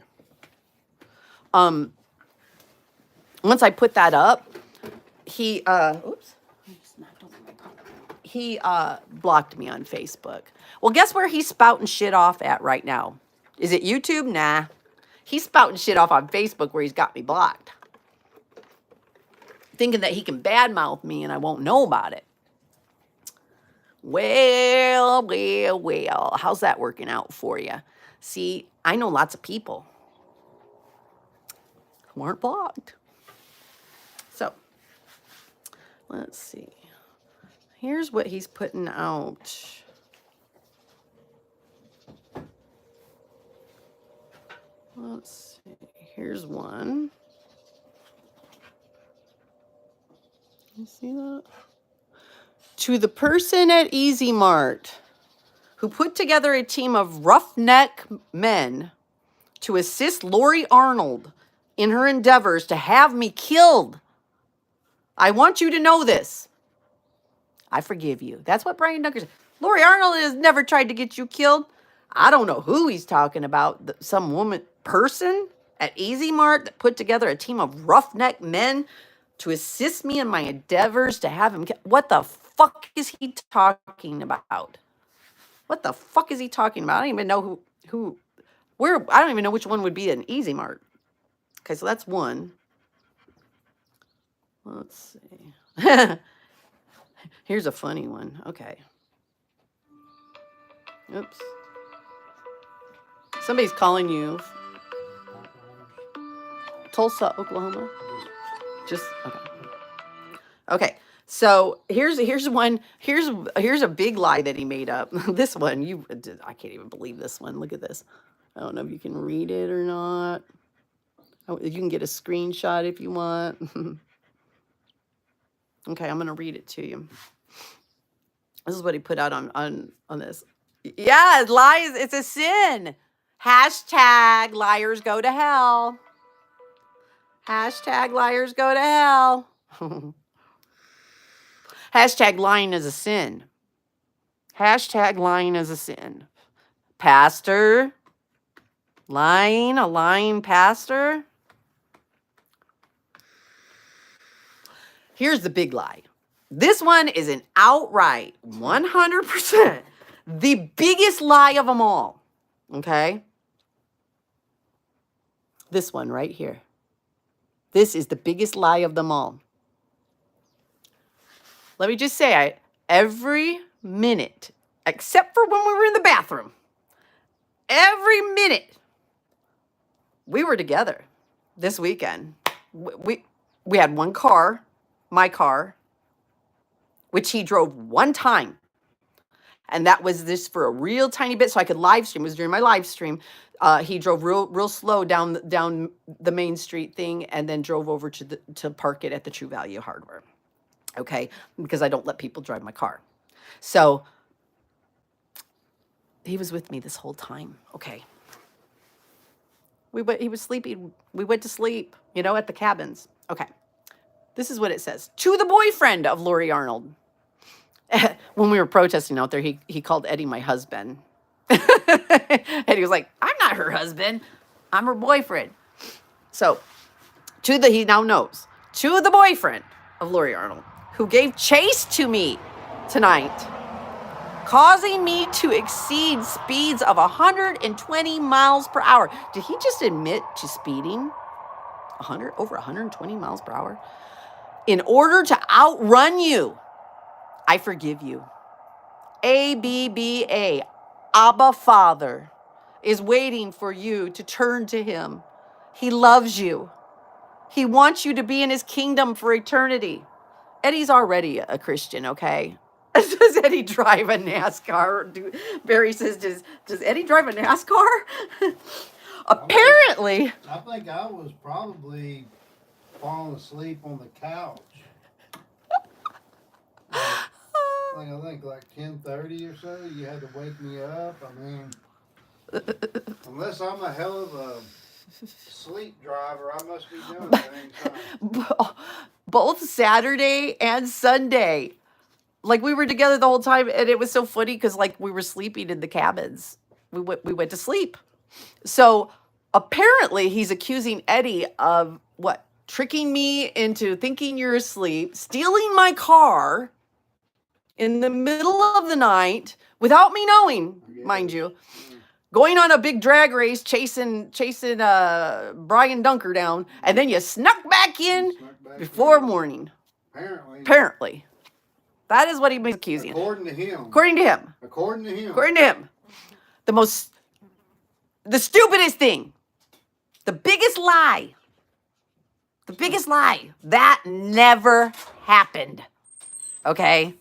Once I put that up, he blocked me on Facebook. Well, guess where he's spouting shit off at right now? Is it YouTube? Nah. He's spouting shit off on Facebook where he's got me blocked. Thinking that he can badmouth me and I won't know about it. Well, how's that working out for you? See, I know lots of people who aren't blocked. So, let's see. Here's what he's putting out. Let's see. Here's one. You see that? To the person at Easy Mart who put together a team of roughneck men to assist Lori Arnold in her endeavors to have me killed. I want you to know this. I forgive you. That's what Brian Dunker said. Lori Arnold has never tried to get you killed. I don't know who he's talking about. Some person at Easy Mart that put together a team of roughneck men to assist me in my endeavors to have him killed. What the fuck is he talking about? What the fuck is he talking about? I don't even know I don't even know which one would be an Easy Mart. Okay, so that's one. Let's see. Here's a funny one. Okay. Oops. Somebody's calling you. Tulsa, Oklahoma. Just okay. Okay. So here's one. Here's a big lie that he made up. This one, I can't even believe this one. Look at this. I don't know if you can read it or not. You can get a screenshot if you want. Okay, I'm gonna read it to you. This is what he put out on this. Yeah, lies. It's a sin. Hashtag liars go to hell. Hashtag liars go to hell. Hashtag lying is a sin. Hashtag lying is a sin. Pastor, a lying pastor. Here's the big lie. This one is an outright 100% the biggest lie of them all. Okay? This one right here. This is the biggest lie of them all. Let me just say, every minute, except for when we were in the bathroom, every minute we were together this weekend. We had one car, my car, which he drove one time. And that was this for a real tiny bit, so I could live stream. It was during my live stream. He drove real slow down the main street thing, and then drove over to park it at the True Value Hardware. Okay, because I don't let people drive my car. So he was with me this whole time. Okay. He was sleeping. We went to sleep, at the cabins. Okay. This is what it says. To the boyfriend of Lori Arnold. When we were protesting out there, he called Eddie my husband. And he was like, I'm not her husband. I'm her boyfriend. So, he now knows. To the boyfriend of Lori Arnold, who gave chase to me tonight, causing me to exceed speeds of 120 miles per hour. Did he just admit to speeding over 120 miles per hour? In order to outrun you, I forgive you. ABBA, Abba Father, is waiting for you to turn to him. He loves you. He wants you to be in his kingdom for eternity. Eddie's already a Christian, okay? Does Eddie drive a NASCAR? Barry says, does Eddie drive a NASCAR? Apparently. I think I was probably falling asleep on the couch. I think like 10:30 or so. You had to wake me up. I mean, unless I'm a hell of a sleep driver, I must be doing it at any time. Both Saturday and Sunday. Like, we were together the whole time, and it was so funny because, like, we were sleeping in the cabins. We went to sleep. So apparently he's accusing Eddie of what? Tricking me into thinking you're asleep, stealing my car in the middle of the night without me knowing, mind you, going on a big drag race, chasing Brian Dunker down, and then you snuck back in before morning. Apparently. That is what he was accusing. According to him. According to him. According to him. According to him. The stupidest thing. The biggest lie. The biggest lie. That never happened. Okay?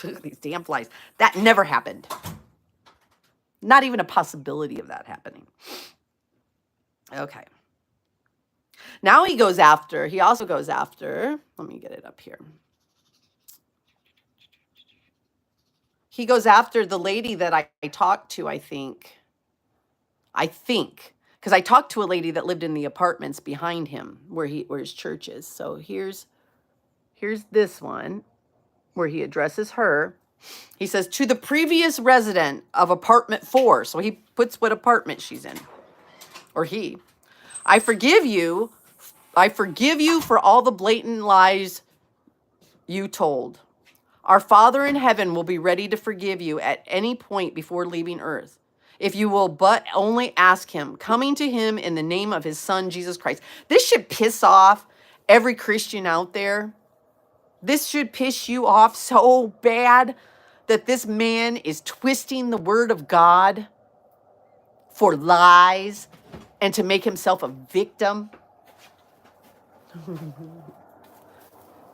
These damn flies. That never happened. Not even a possibility of that happening. Okay. Now he also goes after, let me get it up here. He goes after the lady that I talked to, I think, because I talked to a lady that lived in the apartments behind him where his church is. So here's this one where he addresses her. He says, to the previous resident of apartment 4. So he puts what apartment she's in, or he. I forgive you for all the blatant lies you told. Our Father in heaven will be ready to forgive you at any point before leaving earth, if you will but only ask him, coming to him in the name of his Son, Jesus Christ. This should piss off every Christian out there. This should piss you off so bad that this man is twisting the word of God for lies and to make himself a victim.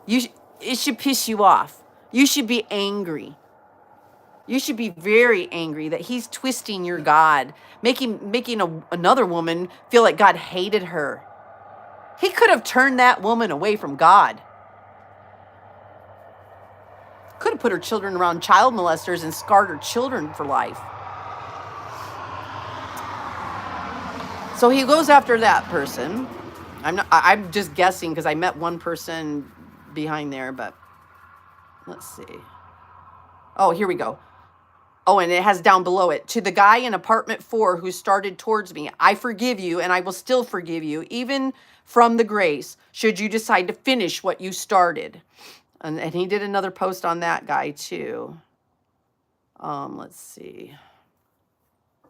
It should piss you off. You should be angry. You should be very angry that he's twisting your God, making another woman feel like God hated her. He could have turned that woman away from God. Could have put her children around child molesters and scarred her children for life. So he goes after that person. I'm just guessing because I met one person behind there, but let's see. Oh, here we go. Oh, and it has down below it, to the guy in apartment 4 who started towards me, I forgive you, and I will still forgive you, even from the grace, should you decide to finish what you started. And he did another post on that guy too. Let's see. I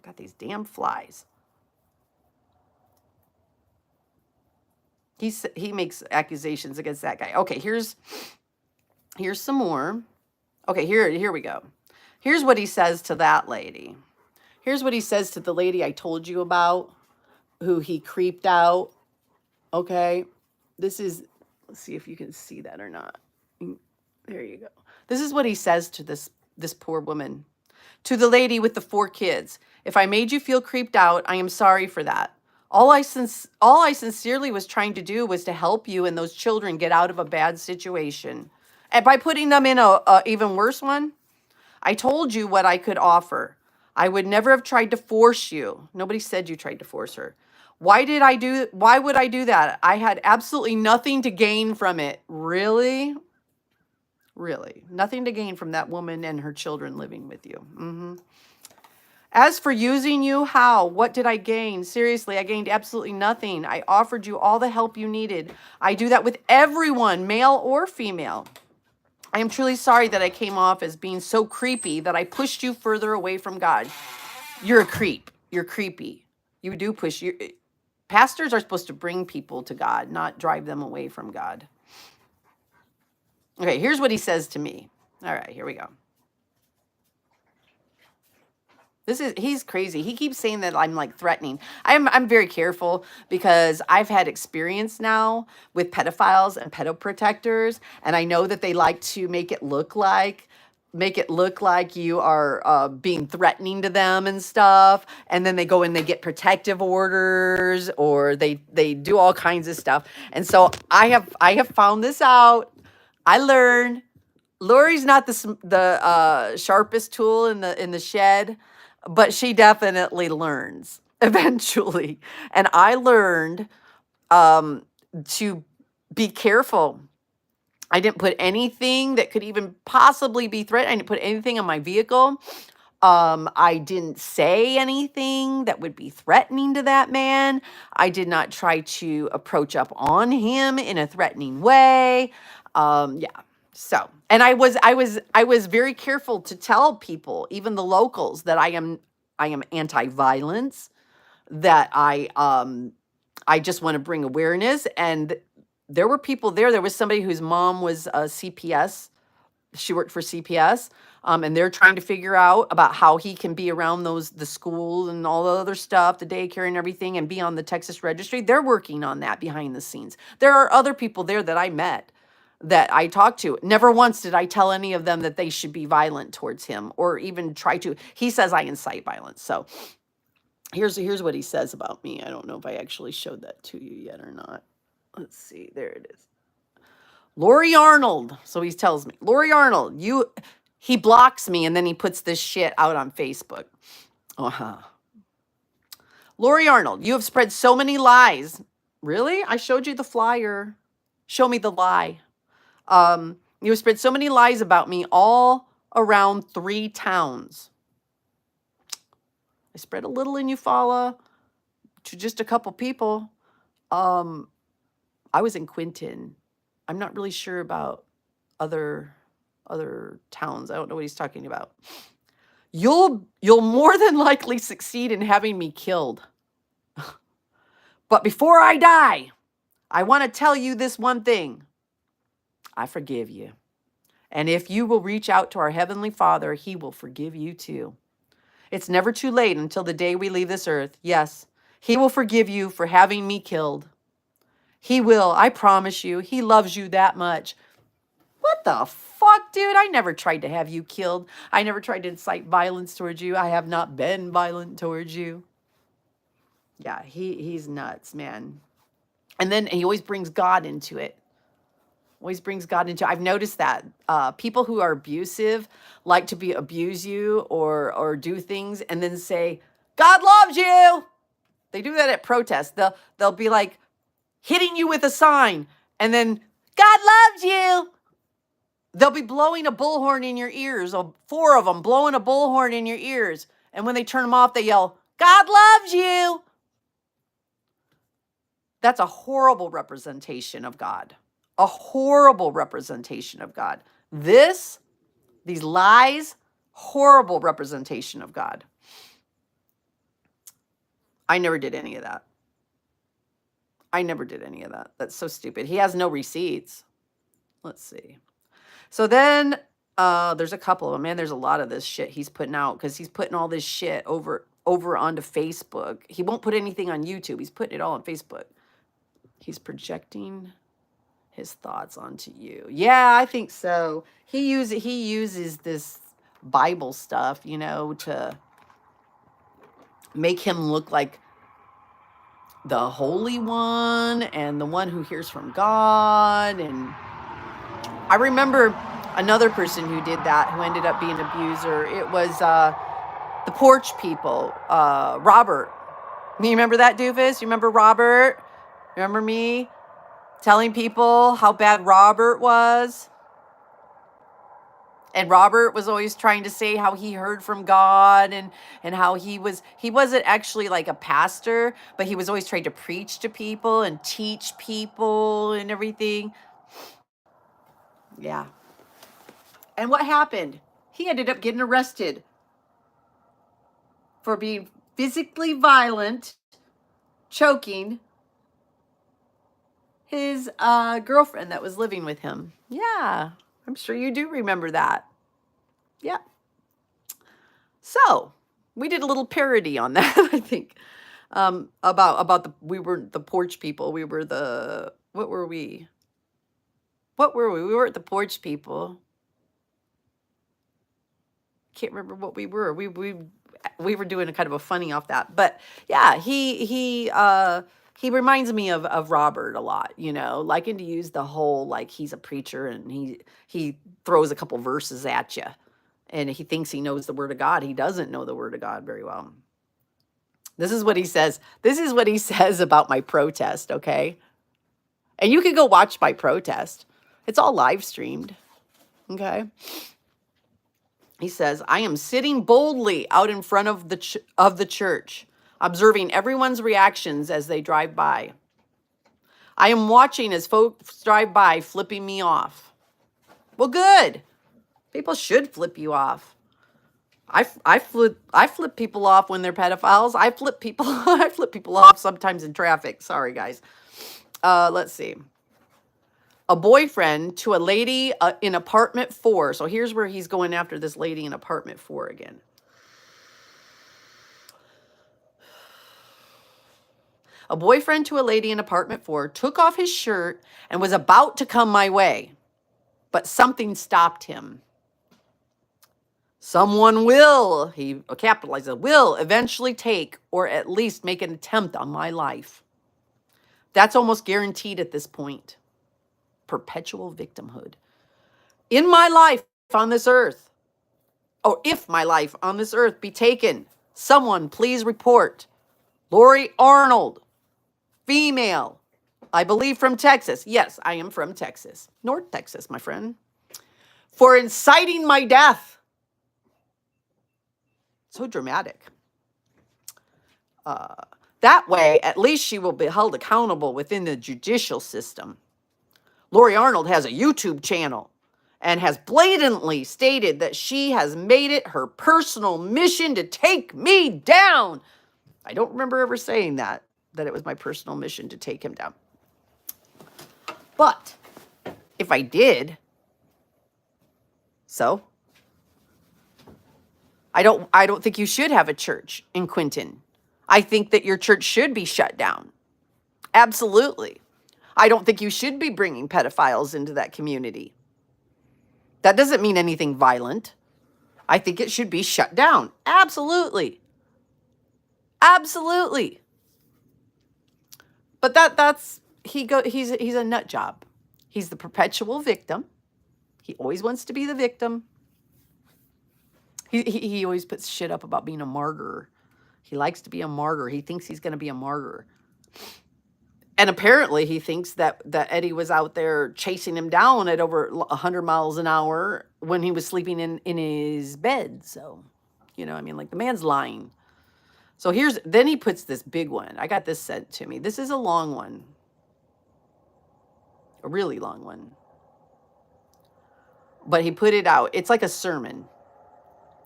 got these damn flies. He makes accusations against that guy. Okay, here's some more. Okay, here we go. Here's what he says to that lady. Here's what he says to the lady I told you about, who he creeped out. Okay, let's see if you can see that or not. There you go. This is what he says to this this poor woman. To the lady with the 4 kids, if I made you feel creeped out, I am sorry for that. All I sincerely was trying to do was to help you and those children get out of a bad situation. And by putting them in a even worse one, I told you what I could offer. I would never have tried to force you. Nobody said you tried to force her. Why would I do that? I had absolutely nothing to gain from it. Really? Really. Nothing to gain from that woman and her children living with you. As for using you, how? What did I gain? Seriously, I gained absolutely nothing. I offered you all the help you needed. I do that with everyone, male or female. I am truly sorry that I came off as being so creepy that I pushed you further away from God. You're a creep. You're creepy. You do push. Pastors are supposed to bring people to God, not drive them away from God. Okay, here's what he says to me. All right, here we go. He's crazy. He keeps saying that I'm like threatening. I'm very careful because I've had experience now with pedophiles and pedoprotectors, and I know that they like to make it look like you are being threatening to them and stuff, and then they go and they get protective orders, or they do all kinds of stuff. And so I have found this out. I learned Lori's not the sharpest tool in the shed, but she definitely learns eventually. And I learned to be careful. I didn't put anything that could even possibly be threatened. I didn't put anything on my vehicle. I didn't say anything that would be threatening to that man. I did not try to approach up on him in a threatening way. Yeah. So, and I was very careful to tell people, even the locals, that I am anti-violence, that I just want to bring awareness. And there were people there. There was somebody whose mom was a CPS. She worked for CPS. And they're trying to figure out about how he can be around the school and all the other stuff, the daycare and everything, and be on the Texas registry. They're working on that behind the scenes. There are other people there that I met, that I talked to. Never once did I tell any of them that they should be violent towards him or even try to. He says I incite violence. So here's what he says about me. I don't know if I actually showed that to you yet or not. Let's see. There it is. Lori Arnold. So he tells me, Lori Arnold, he blocks me and then he puts this shit out on Facebook. Lori Arnold, you have spread so many lies. Really? I showed you the flyer. Show me the lie. You have spread so many lies about me all around 3 towns. I spread a little in Eufaula to just a couple people. I was in Quinton. I'm not really sure about other towns. I don't know what he's talking about. You'll more than likely succeed in having me killed. But before I die, I want to tell you this one thing. I forgive you. And if you will reach out to our Heavenly Father, He will forgive you too. It's never too late until the day we leave this earth. Yes, He will forgive you for having me killed. He will, I promise you. He loves you that much. What the fuck, dude? I never tried to have you killed. I never tried to incite violence towards you. I have not been violent towards you. Yeah, he's nuts, man. And then he always brings God into it. I've noticed that people who are abusive like to abuse you or do things and then say, God loves you. They do that at protests. They'll be like hitting you with a sign and then God loves you. They'll be blowing a bullhorn in your ears, 4 of them blowing a bullhorn in your ears. And when they turn them off, they yell, God loves you. That's a horrible representation of God. A horrible representation of God. These lies, horrible representation of God. I never did any of that. That's so stupid. He has no receipts. Let's see. So then there's a couple of them. Man, there's a lot of this shit he's putting out because he's putting all this shit over onto Facebook. He won't put anything on YouTube. He's putting it all on Facebook. He's projecting his thoughts onto you. Yeah, I think so. He uses this Bible stuff, you know, to make him look like the Holy One and the one who hears from God. And I remember another person who did that, who ended up being an abuser. It was the porch people, Robert. You remember that, doofus? You remember Robert? Remember me telling people how bad Robert was? And Robert was always trying to say how he heard from God, and how he wasn't actually like a pastor, but he was always trying to preach to people and teach people and everything. Yeah. And what happened? He ended up getting arrested for being physically violent, choking his girlfriend that was living with him. Yeah, I'm sure you do remember that. Yeah. So we did a little parody on that, I think, about we were the porch people. We were the, what were we? What were we? We weren't the porch people. Can't remember what we were. We were doing a kind of a funny off that, but yeah, he reminds me of Robert a lot, you know, liking to use the whole, like, he's a preacher and he throws a couple verses at you and he thinks he knows the word of God. He doesn't know the word of God very well. This is what he says. This is what he says about my protest, okay? And you can go watch my protest. It's all live streamed, okay? He says, I am sitting boldly out in front of the church, observing everyone's reactions as they drive by. I am watching as folks drive by, flipping me off. Well, good. People should flip you off. I flip people off when they're pedophiles. I flip people off sometimes in traffic. Sorry, guys. Let's see. A boyfriend to a lady in apartment 4. So here's where he's going after this lady in apartment 4 again. A boyfriend to a lady in apartment 4 took off his shirt and was about to come my way, but something stopped him. Someone will, he capitalizes, will eventually take or at least make an attempt on my life. That's almost guaranteed at this point. Perpetual victimhood. In my life on this earth, or if my life on this earth be taken, someone please report. Lori Arnold, female, I believe from Texas. Yes, I am from Texas. North Texas, my friend. For inciting my death. So dramatic. That way, at least she will be held accountable within the judicial system. Lori Arnold has a YouTube channel and has blatantly stated that she has made it her personal mission to take me down. I don't remember ever saying that it was my personal mission to take him down. But if I did, so I don't think you should have a church in Quinton. I think that your church should be shut down. Absolutely. I don't think you should be bringing pedophiles into that community. That doesn't mean anything violent. I think it should be shut down. Absolutely. Absolutely. But he's a nut job. He's the perpetual victim. He always wants to be the victim. He always puts shit up about being a martyr. He likes to be a martyr. He thinks he's going to be a martyr. And apparently he thinks that Eddie was out there chasing him down at over 100 miles an hour when he was sleeping in his bed. So, you know, I mean, like, the man's lying. So then he puts this big one. I got this sent to me. This is a long one. A really long one. But he put it out. It's like a sermon.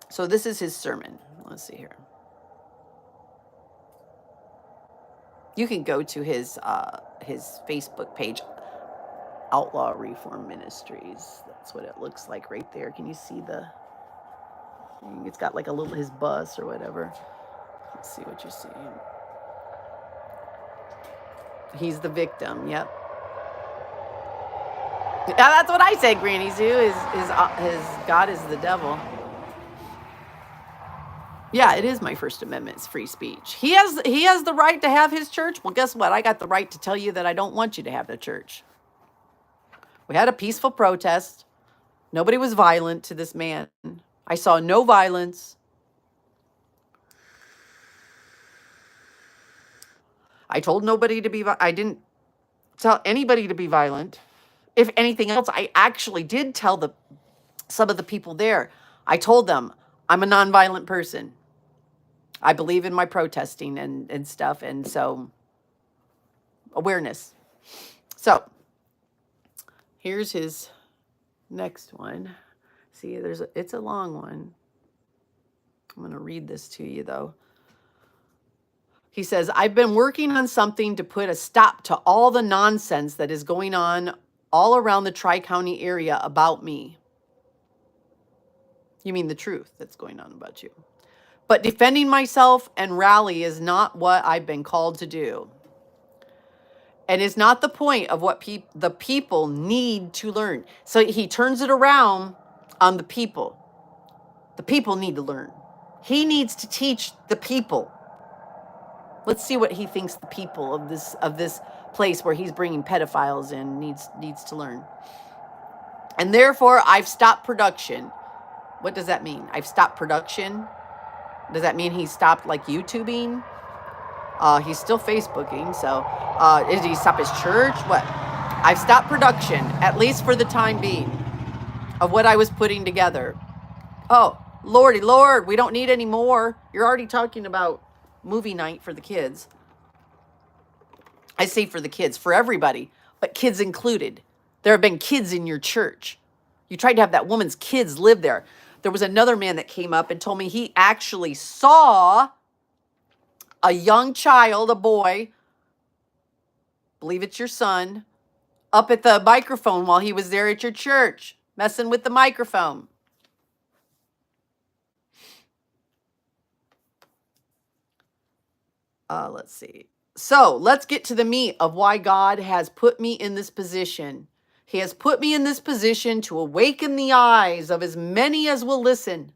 So this is his sermon. Let's see here. You can go to his Facebook page, Outlaw Reform Ministries. That's what it looks like right there. Can you see it's got like a little, his bus or whatever. Let's see what you're seeing. He's the victim, yep. Yeah, that's what I said, Granny Zoo. His God is the devil. Yeah, it is my First Amendment. It's free speech. He has the right to have his church. Well, guess what? I got the right to tell you that I don't want you to have the church. We had a peaceful protest. Nobody was violent to this man. I saw no violence. I told nobody to be, I didn't tell anybody to be violent. If anything else, I actually did tell some of the people there. I told them, I'm a nonviolent person. I believe in my protesting and stuff. And so, awareness. So, here's his next one. See, it's a long one. I'm going to read this to you, though. He says, I've been working on something to put a stop to all the nonsense that is going on all around the Tri-County area about me. You mean the truth that's going on about you. But defending myself and rally is not what I've been called to do. And is not the point of what the people need to learn. So he turns it around on the people. The people need to learn. He needs to teach the people. Let's see what he thinks the people of this place where he's bringing pedophiles in needs to learn. And therefore, I've stopped production. What does that mean? I've stopped production. Does that mean he stopped like YouTubing? He's still Facebooking. So, did he stop his church? What? I've stopped production, at least for the time being, of what I was putting together. Oh, Lordy Lord, we don't need any more. You're already talking about movie night for the kids. I say for the kids, for everybody, but kids included. There have been kids in your church. You tried to have that woman's kids live there. There was another man that came up and told me he actually saw a young child, a boy, believe it's your son, up at the microphone while he was there at your church, messing with the microphone. Let's see. So let's get to the meat of why God has put me in this position. He has put me in this position to awaken the eyes of as many as will listen.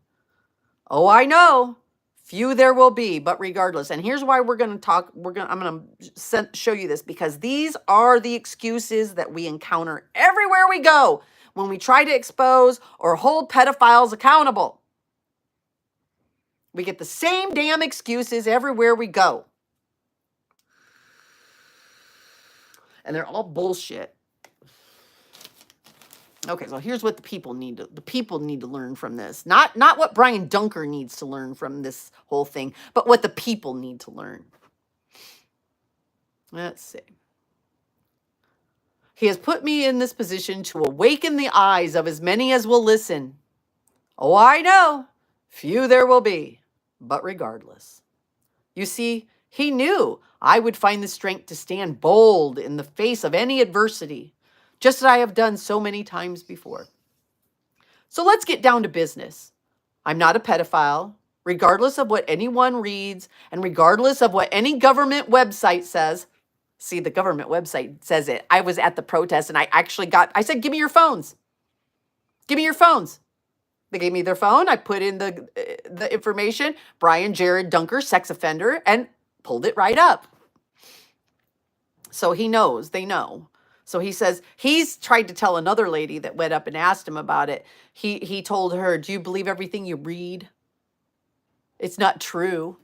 Oh, I know. Few there will be, but regardless. And here's why we're going to talk. I'm going to show you this, because these are the excuses that we encounter everywhere we go when we try to expose or hold pedophiles accountable. We get the same damn excuses everywhere we go. And they're all bullshit. Okay, so here's what the people need to learn from this. Not what Brian Dunker needs to learn from this whole thing, but what the people need to learn. Let's see. He has put me in this position to awaken the eyes of as many as will listen. Oh, I know. Few there will be, but regardless. You see, he knew I would find the strength to stand bold in the face of any adversity, just as I have done so many times before. So let's get down to business. I'm not a pedophile, regardless of what anyone reads, and regardless of what any government website says. See, the government website says it. I was at the protest and I said, give me your phones. Give me your phones. They gave me their phone. I put in the information, Brian Jared Dunker, sex offender, and pulled it right up. So he knows, they know. So he says, he's tried to tell another lady that went up and asked him about it. He told her, do you believe everything you read? It's not true.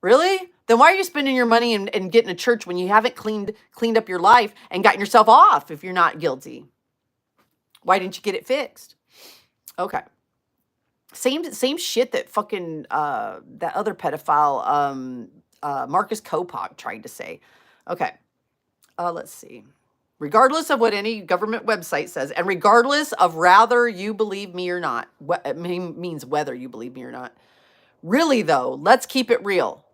Really? Then why are you spending your money and getting a church when you haven't cleaned up your life and gotten yourself off if you're not guilty? Why didn't you get it fixed? Okay. Same shit that fucking that other pedophile Marcus Kopach tried to say. Okay. Let's see. Regardless of what any government website says, and regardless of whether you believe me or not, it means whether you believe me or not. Really though, let's keep it real.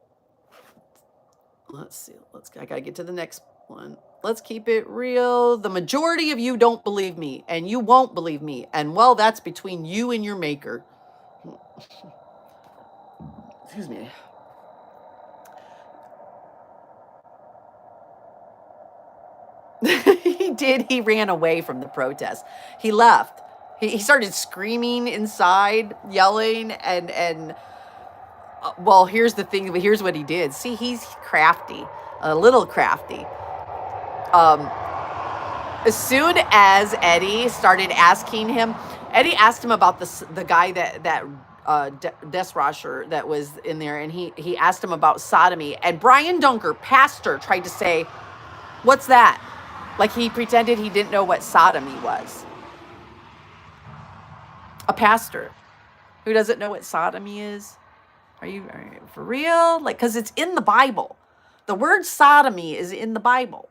Let's see. I gotta get to the next one. Let's keep it real. The majority of you don't believe me, and you won't believe me. And well, that's between you and your maker. Excuse me. He did. He ran away from the protest. He left. He started screaming inside, yelling, and Well, here's the thing. Here's what he did. See, he's crafty, a little crafty. Um, as soon as Eddie started asking him, Eddie asked him about the guy that Desrasher that was in there, and he asked him about sodomy. And Brian Dunker, pastor, tried to say, "What's that?" Like he pretended he didn't know what sodomy was. A pastor who doesn't know what sodomy is. Are you for real? Like, because it's in the Bible. The word sodomy is in the Bible.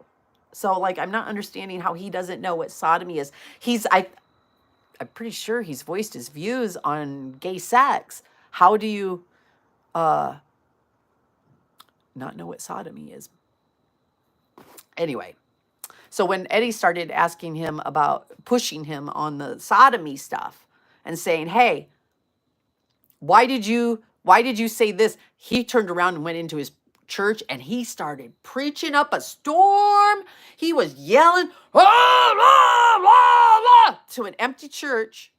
So, like, I'm not understanding how he doesn't know what sodomy is. I'm pretty sure he's voiced his views on gay sex. How do you not know what sodomy is? Anyway, so when Eddie started asking him about pushing him on the sodomy stuff and saying, "Hey, why did you say this?" He turned around and went into his church and he started preaching up a storm. He was yelling, "Ah, blah, blah, blah," to an empty church.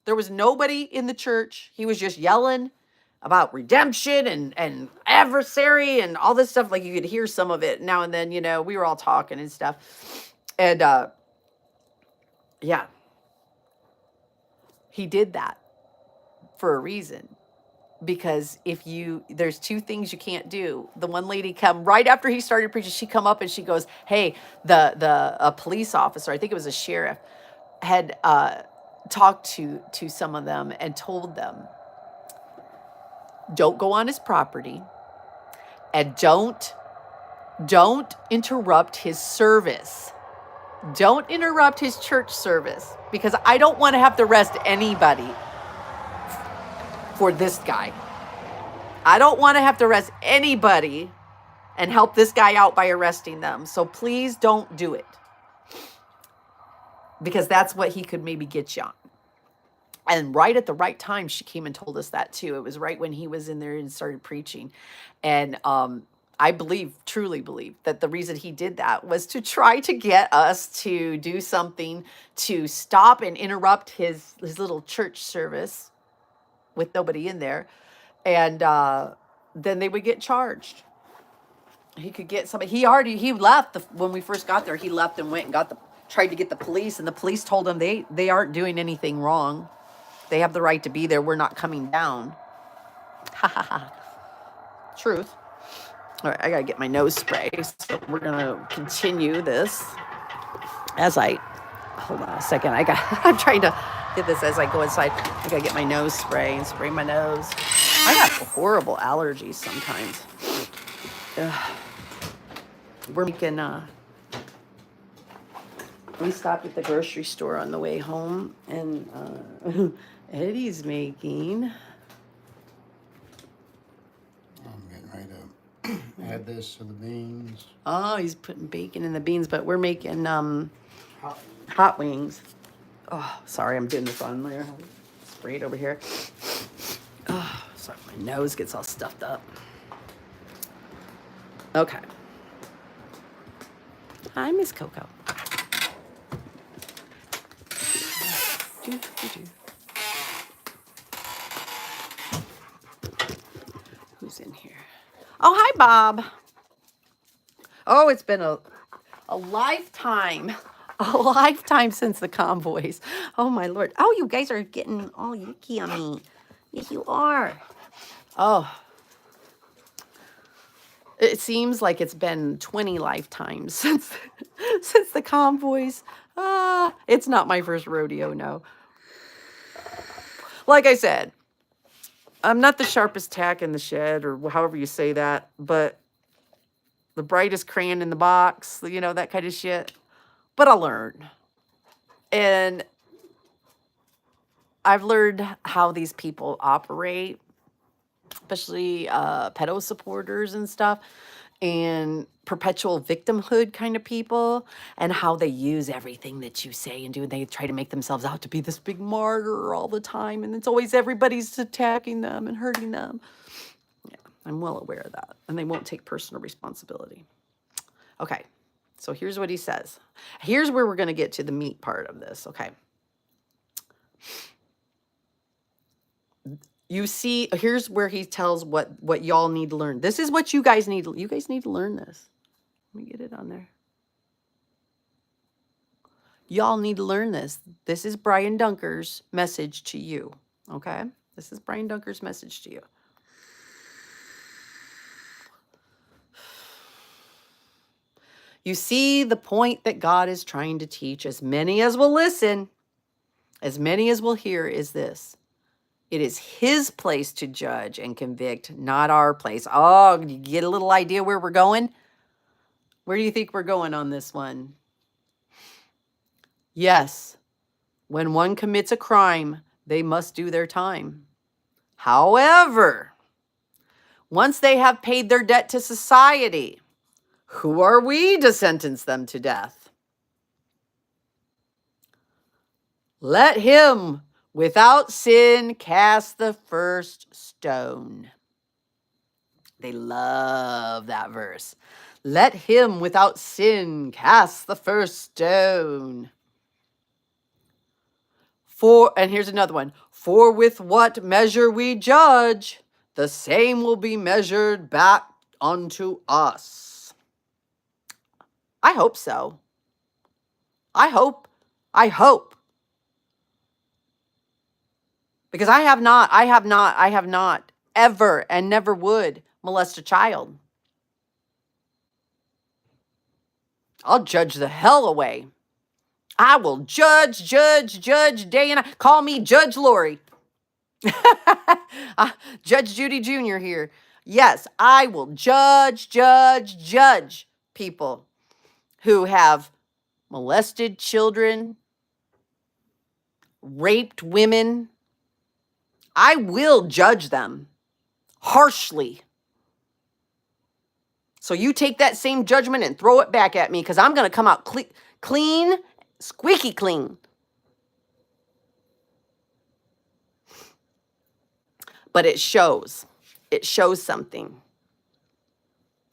There was nobody in the church. He was just yelling about redemption and adversary and all this stuff. Like you could hear some of it now and then, we were all talking and stuff. And yeah, he did that for a reason. Because there's two things you can't do. The one lady come right after he started preaching, she come up and she goes, "Hey, a police officer, I think it was a sheriff, had talked to some of them and told them, don't go on his property and don't interrupt his service. Don't interrupt his church service because I don't want to have to arrest anybody for this guy. I don't want to have to arrest anybody and help this guy out by arresting them. So please don't do it." Because that's what he could maybe get you on. And right at the right time, she came and told us that too. It was right when he was in there and started preaching. And I truly believe that the reason he did that was to try to get us to do something to stop and interrupt his little church service with nobody in there. And then they would get charged. He could get somebody. He left when we first got there. He left and went and tried to get the police, and the police told him they aren't doing anything wrong. They have the right to be there. We're not coming down. Ha ha ha. Truth. All right, I gotta get my nose spray. So we're gonna continue this hold on a second. I'm trying to get this as I go inside. I gotta get my nose spray and spray my nose. I got horrible allergies sometimes. Ugh. We're making we stopped at the grocery store on the way home, and Eddie's making. I'm getting ready to add this to the beans. Oh, he's putting bacon in the beans, but we're making hot wings. Oh, sorry, I'm doing this on there. Spray it over here. Oh, sorry, my nose gets all stuffed up. Okay. Hi, Miss Coco. Who's in here? Oh, hi, Bob. Oh, it's been a lifetime. A lifetime since the convoys. Oh, my Lord. Oh, you guys are getting all yucky on me. Yes, you are. Oh. It seems like it's been 20 lifetimes since the convoys. It's not my first rodeo, no. Like I said, I'm not the sharpest tack in the shed, or however you say that, but the brightest crayon in the box, that kind of shit. But I'll learn. And I've learned how these people operate, especially pedo supporters and stuff, and perpetual victimhood kind of people, and how they use everything that you say and do. And they try to make themselves out to be this big martyr all the time, and it's always everybody's attacking them and hurting them. Yeah, I'm well aware of that, and they won't take personal responsibility. Okay, so here's what he says. Here's where we're going to get to the meat part of this, okay? You see, here's where he tells what y'all need to learn. This is what you guys need. You guys need to learn this. Let me get it on there. Y'all need to learn this. This is Brian Dunker's message to you. Okay? This is Brian Dunker's message to you. You see, the point that God is trying to teach as many as will listen, as many as will hear, is this. It is his place to judge and convict, not our place. Oh, you get a little idea where we're going? Where do you think we're going on this one? Yes, when one commits a crime, they must do their time. However, once they have paid their debt to society, who are we to sentence them to death? Let him without sin cast the first stone. They love that verse. Let him without sin cast the first stone. And here's another one. For with what measure we judge, the same will be measured back unto us. I hope so. I hope. Because I have not ever and never would molest a child. I'll judge the hell away. I will judge day and night. Call me Judge Lori. Judge Judy Jr. here. Yes, I will judge people who have molested children, raped women. I will judge them harshly. So you take that same judgment and throw it back at me, because I'm going to come out clean, squeaky clean. But it shows something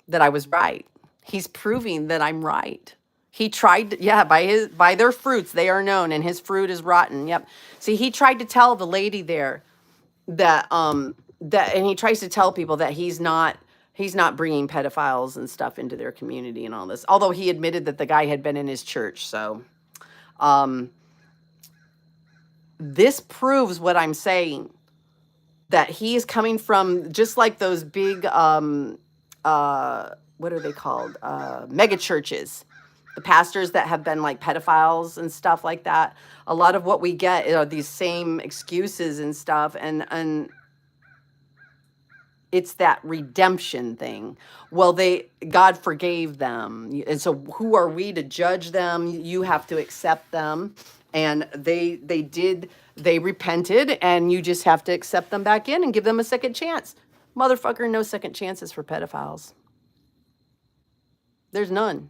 that I was right. He's proving that I'm right. He tried to, by their fruits they are known, and his fruit is rotten. Yep. See, he tried to tell the lady there that and he tries to tell people that he's not bringing pedophiles and stuff into their community and all this. Although he admitted that the guy had been in his church. So this proves what I'm saying, that he is coming from just like those big what are they called? Mega churches. The pastors that have been like pedophiles and stuff like that. A lot of what we get are these same excuses and stuff, and it's that redemption thing. Well, God forgave them, and so who are we to judge them? You have to accept them, and they repented, and you just have to accept them back in and give them a second chance. Motherfucker, no second chances for pedophiles. There's none.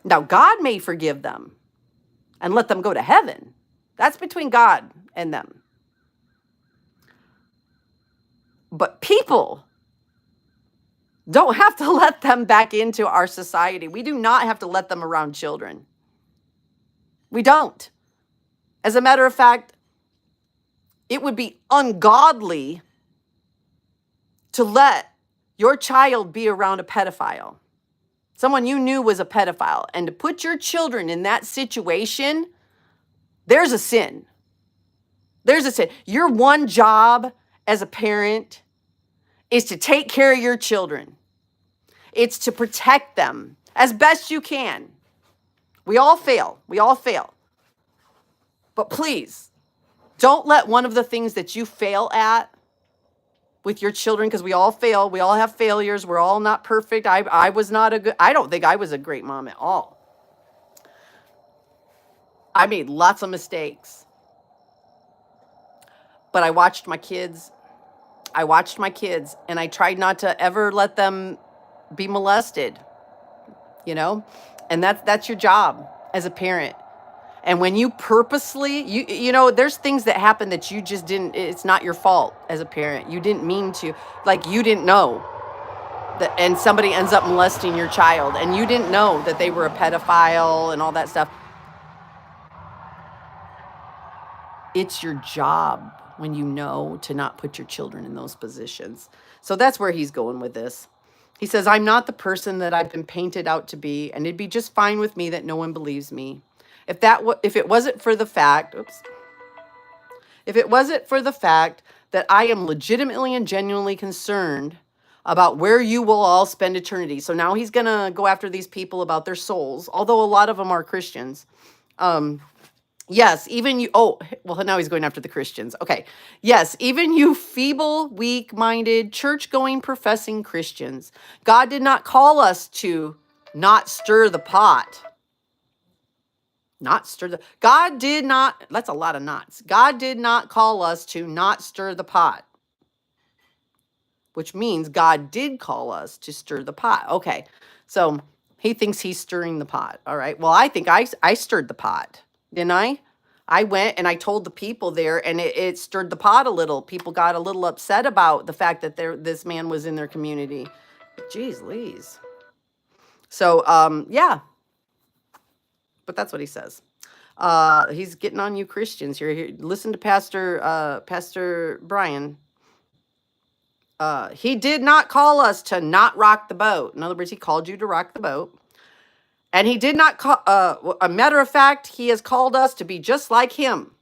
Now, God may forgive them and let them go to heaven. That's between God and them. But people don't have to let them back into our society. We do not have to let them around children. We don't. As a matter of fact, it would be ungodly to let your child be around a pedophile. Someone you knew was a pedophile, and to put your children in that situation, there's a sin. There's a sin. Your one job as a parent is to take care of your children. It's to protect them as best you can. We all fail. But please, don't let one of the things that you fail at with your children, because we all fail. We all have failures. We're all not perfect. I don't think I was a great mom at all. I made lots of mistakes. But I watched my kids, and I tried not to ever let them be molested, and that's your job as a parent. And when you purposely, there's things that happen that you just didn't, it's not your fault as a parent. You didn't mean to, like you didn't know that, and somebody ends up molesting your child, and you didn't know that they were a pedophile and all that stuff. It's your job when you know to not put your children in those positions. So that's where he's going with this. He says, I'm not the person that I've been painted out to be, and it'd be just fine with me that no one believes me. If it wasn't for the fact, if it wasn't for the fact that I am legitimately and genuinely concerned about where you will all spend eternity. So now he's going to go after these people about their souls, although a lot of them are Christians. Yes, even you. Oh, well, now he's going after the Christians. Okay. Yes, even you feeble, weak-minded, church-going, professing Christians. God did not call us to not stir the pot. Not stir the. God did not. That's a lot of knots. God did not call us to not stir the pot, which means God did call us to stir the pot. Okay. So he thinks he's stirring the pot. All right. Well, I think I stirred the pot, didn't I? I went and I told the people there, and it stirred the pot a little. People got a little upset about the fact that this man was in their community. Jeez Louise. So, yeah. But that's what he says. He's getting on you Christians here. Listen to Pastor Brian. He did not call us to not rock the boat. In other words, he called you to rock the boat. And he did not call, a matter of fact, he has called us to be just like him.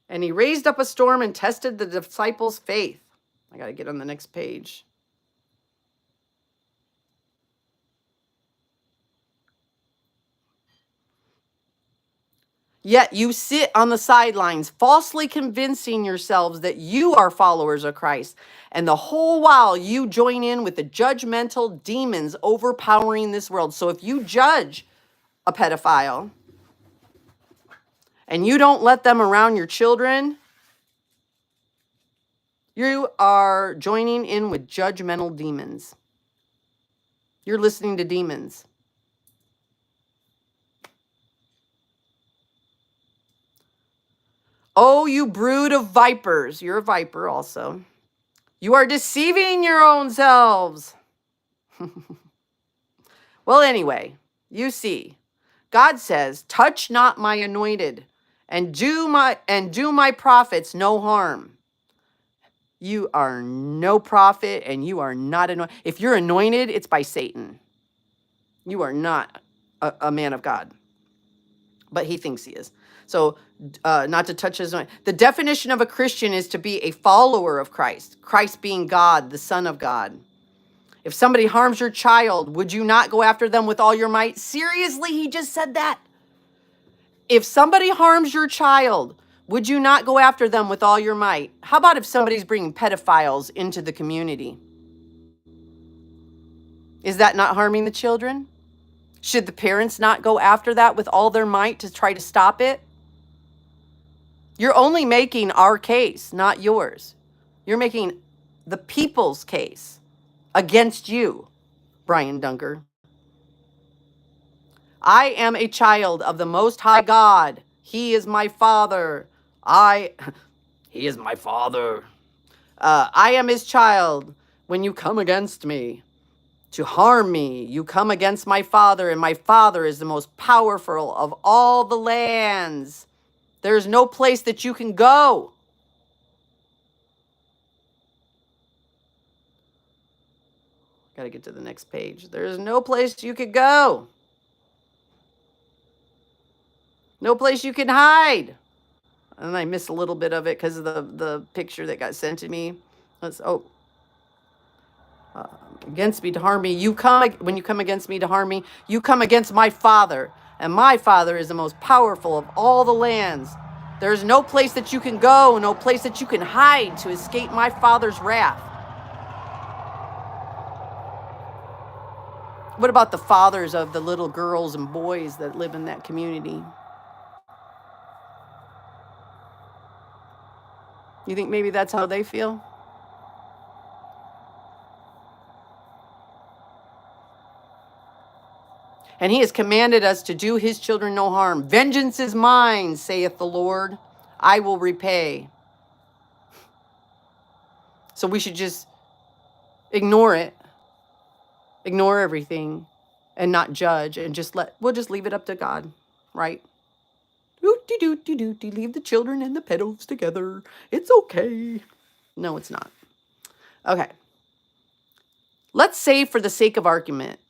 And he raised up a storm and tested the disciples' faith. I got to get on the next page. Yet you sit on the sidelines, falsely convincing yourselves that you are followers of Christ. And the whole while you join in with the judgmental demons overpowering this world. So if you judge a pedophile and you don't let them around your children, you are joining in with judgmental demons. You're listening to demons. Oh, you brood of vipers. You're a viper also. You are deceiving your own selves. Well, anyway, you see, God says, touch not my anointed and do my prophets no harm. You are no prophet and you are not anointed. If you're anointed, it's by Satan. You are not a man of God. But he thinks he is. So not to touch his anointed. The definition of a Christian is to be a follower of Christ. Christ being God, the Son of God. If somebody harms your child, would you not go after them with all your might? Seriously, he just said that. If somebody harms your child, would you not go after them with all your might? How about if somebody's bringing pedophiles into the community? Is that not harming the children? Should the parents not go after that with all their might to try to stop it? You're only making our case, not yours. You're making the people's case against you, Brian Dunker. I am a child of the Most High God. He is my father. He is my father. I am his child. When you come against me to harm me, you come against my father, and my father is the most powerful of all the lands. There's no place that you can go. Got to get to the next page. There's no place you could go. No place you can hide. And I missed a little bit of it because of the picture that got sent to me. Against me to harm me. When you come against me to harm me, you come against my father. And my father is the most powerful of all the lands. There's no place that you can go, no place that you can hide to escape my father's wrath. What about the fathers of the little girls and boys that live in that community? You think maybe that's how they feel? And he has commanded us to do his children no harm. Vengeance is mine, saith the Lord. I will repay. So we should just ignore it. Ignore everything and not judge and we'll just leave it up to God, right? Do leave the children and the pedos together. It's okay. No, it's not. Okay. Let's say, for the sake of argument,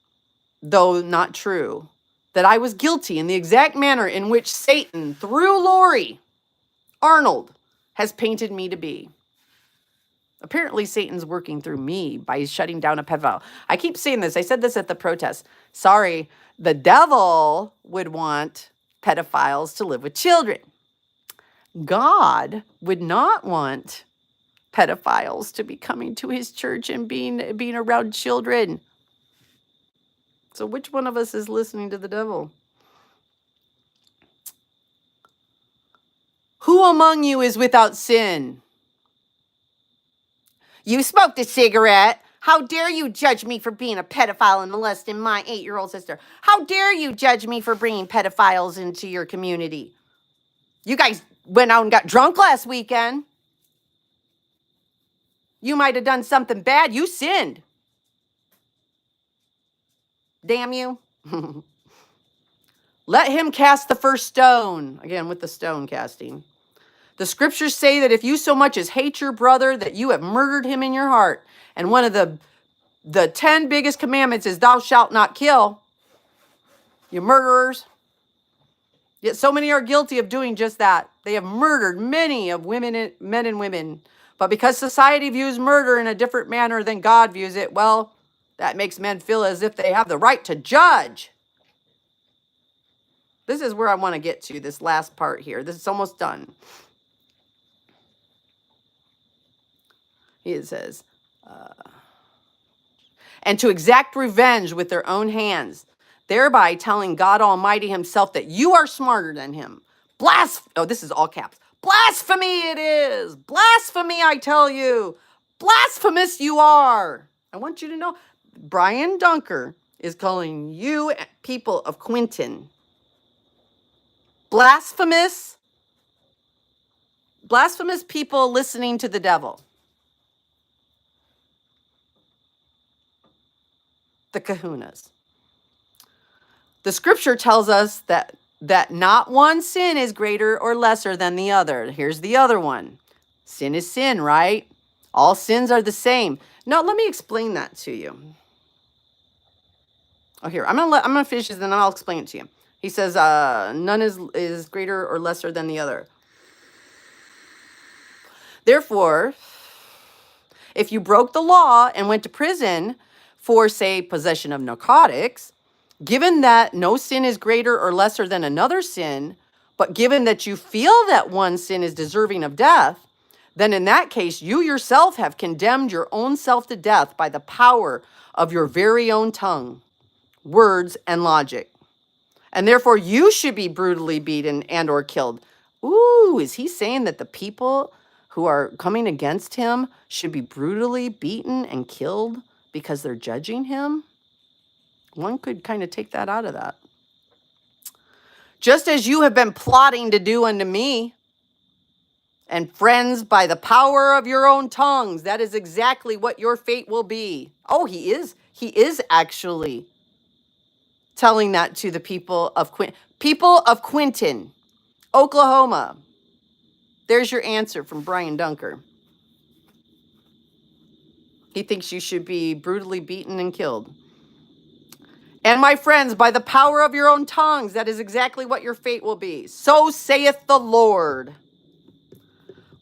though not true, that I was guilty in the exact manner in which Satan, through Lori Arnold, has painted me to be. Apparently, Satan's working through me by shutting down a pedophile. I keep saying this. I said this at the protest. Sorry, the devil would want pedophiles to live with children. God would not want pedophiles to be coming to his church and being around children. So which one of us is listening to the devil? Who among you is without sin? You smoked a cigarette. How dare you judge me for being a pedophile and molesting my 8-year-old sister? How dare you judge me for bringing pedophiles into your community? You guys went out and got drunk last weekend. You might have done something bad. You sinned. Damn you. Let him cast the first stone. Again, with the stone casting. The scriptures say that if you so much as hate your brother, that you have murdered him in your heart. And one of the 10 biggest commandments is thou shalt not kill. You murderers. Yet so many are guilty of doing just that. They have murdered many of men and women. But because society views murder in a different manner than God views it, well, that makes men feel as if they have the right to judge. This is where I want to get to, this last part here. This is almost done. It says, and to exact revenge with their own hands, thereby telling God Almighty himself that you are smarter than him. Oh, this is all caps. Blasphemy it is. Blasphemy, I tell you. Blasphemous you are. I want you to know, Brian Dunker is calling you people of Quinton blasphemous people listening to the devil. The kahunas. The scripture tells us that not one sin is greater or lesser than the other. Here's the other one. Sin is sin, right? All sins are the same. No, let me explain that to you. Oh, here, I'm gonna finish this and then I'll explain it to you. He says, none is greater or lesser than the other. Therefore, if you broke the law and went to prison for, say, possession of narcotics, given that no sin is greater or lesser than another sin, but given that you feel that one sin is deserving of death, then in that case, you yourself have condemned your own self to death by the power of your very own tongue, words, and logic. And therefore, you should be brutally beaten and or killed. Ooh, is he saying that the people who are coming against him should be brutally beaten and killed because they're judging him? One could kind of take that out of that. Just as you have been plotting to do unto me, and friends, by the power of your own tongues, that is exactly what your fate will be. Oh, he is actually telling that to the people of Quinton, Oklahoma. There's your answer from Brian Dunker. He thinks you should be brutally beaten and killed. And my friends, by the power of your own tongues, that is exactly what your fate will be. So saith the Lord.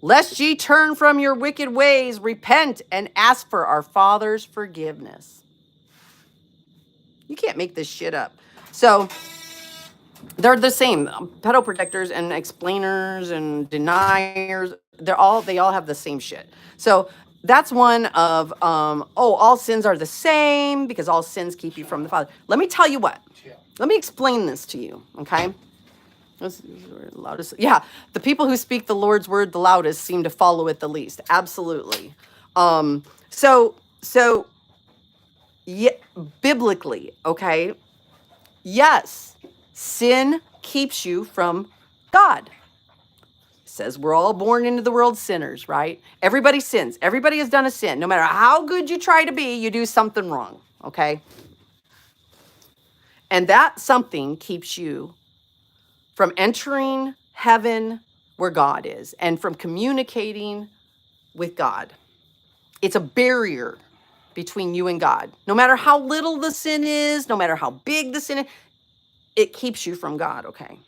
Lest ye turn from your wicked ways, repent and ask for our Father's forgiveness. You can't make this shit up. So they're the same. Pedo protectors and explainers and deniers, they all have the same shit. So that's one of, all sins are the same because all sins keep you from the Father. Let me tell you what. Let me explain this to you, okay? Loudest. Yeah, the people who speak the Lord's word the loudest seem to follow it the least. Absolutely. Yeah, biblically, okay? Yes, sin keeps you from God. It says we're all born into the world sinners, right? Everybody sins. Everybody has done a sin. No matter how good you try to be, you do something wrong, okay? And that something keeps you from entering heaven where God is and from communicating with God. It's a barrier between you and God. No matter how little the sin is, no matter how big the sin is, it keeps you from God, okay?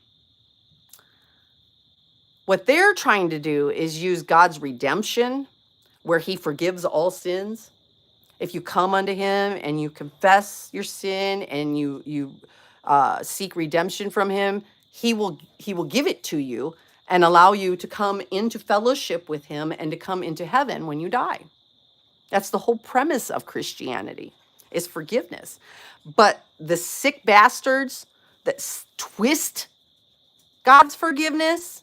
What they're trying to do is use God's redemption, where he forgives all sins. If you come unto him and you confess your sin and you seek redemption from him, he will give it to you and allow you to come into fellowship with him and to come into heaven when you die. That's the whole premise of Christianity, is forgiveness. But the sick bastards that twist God's forgiveness,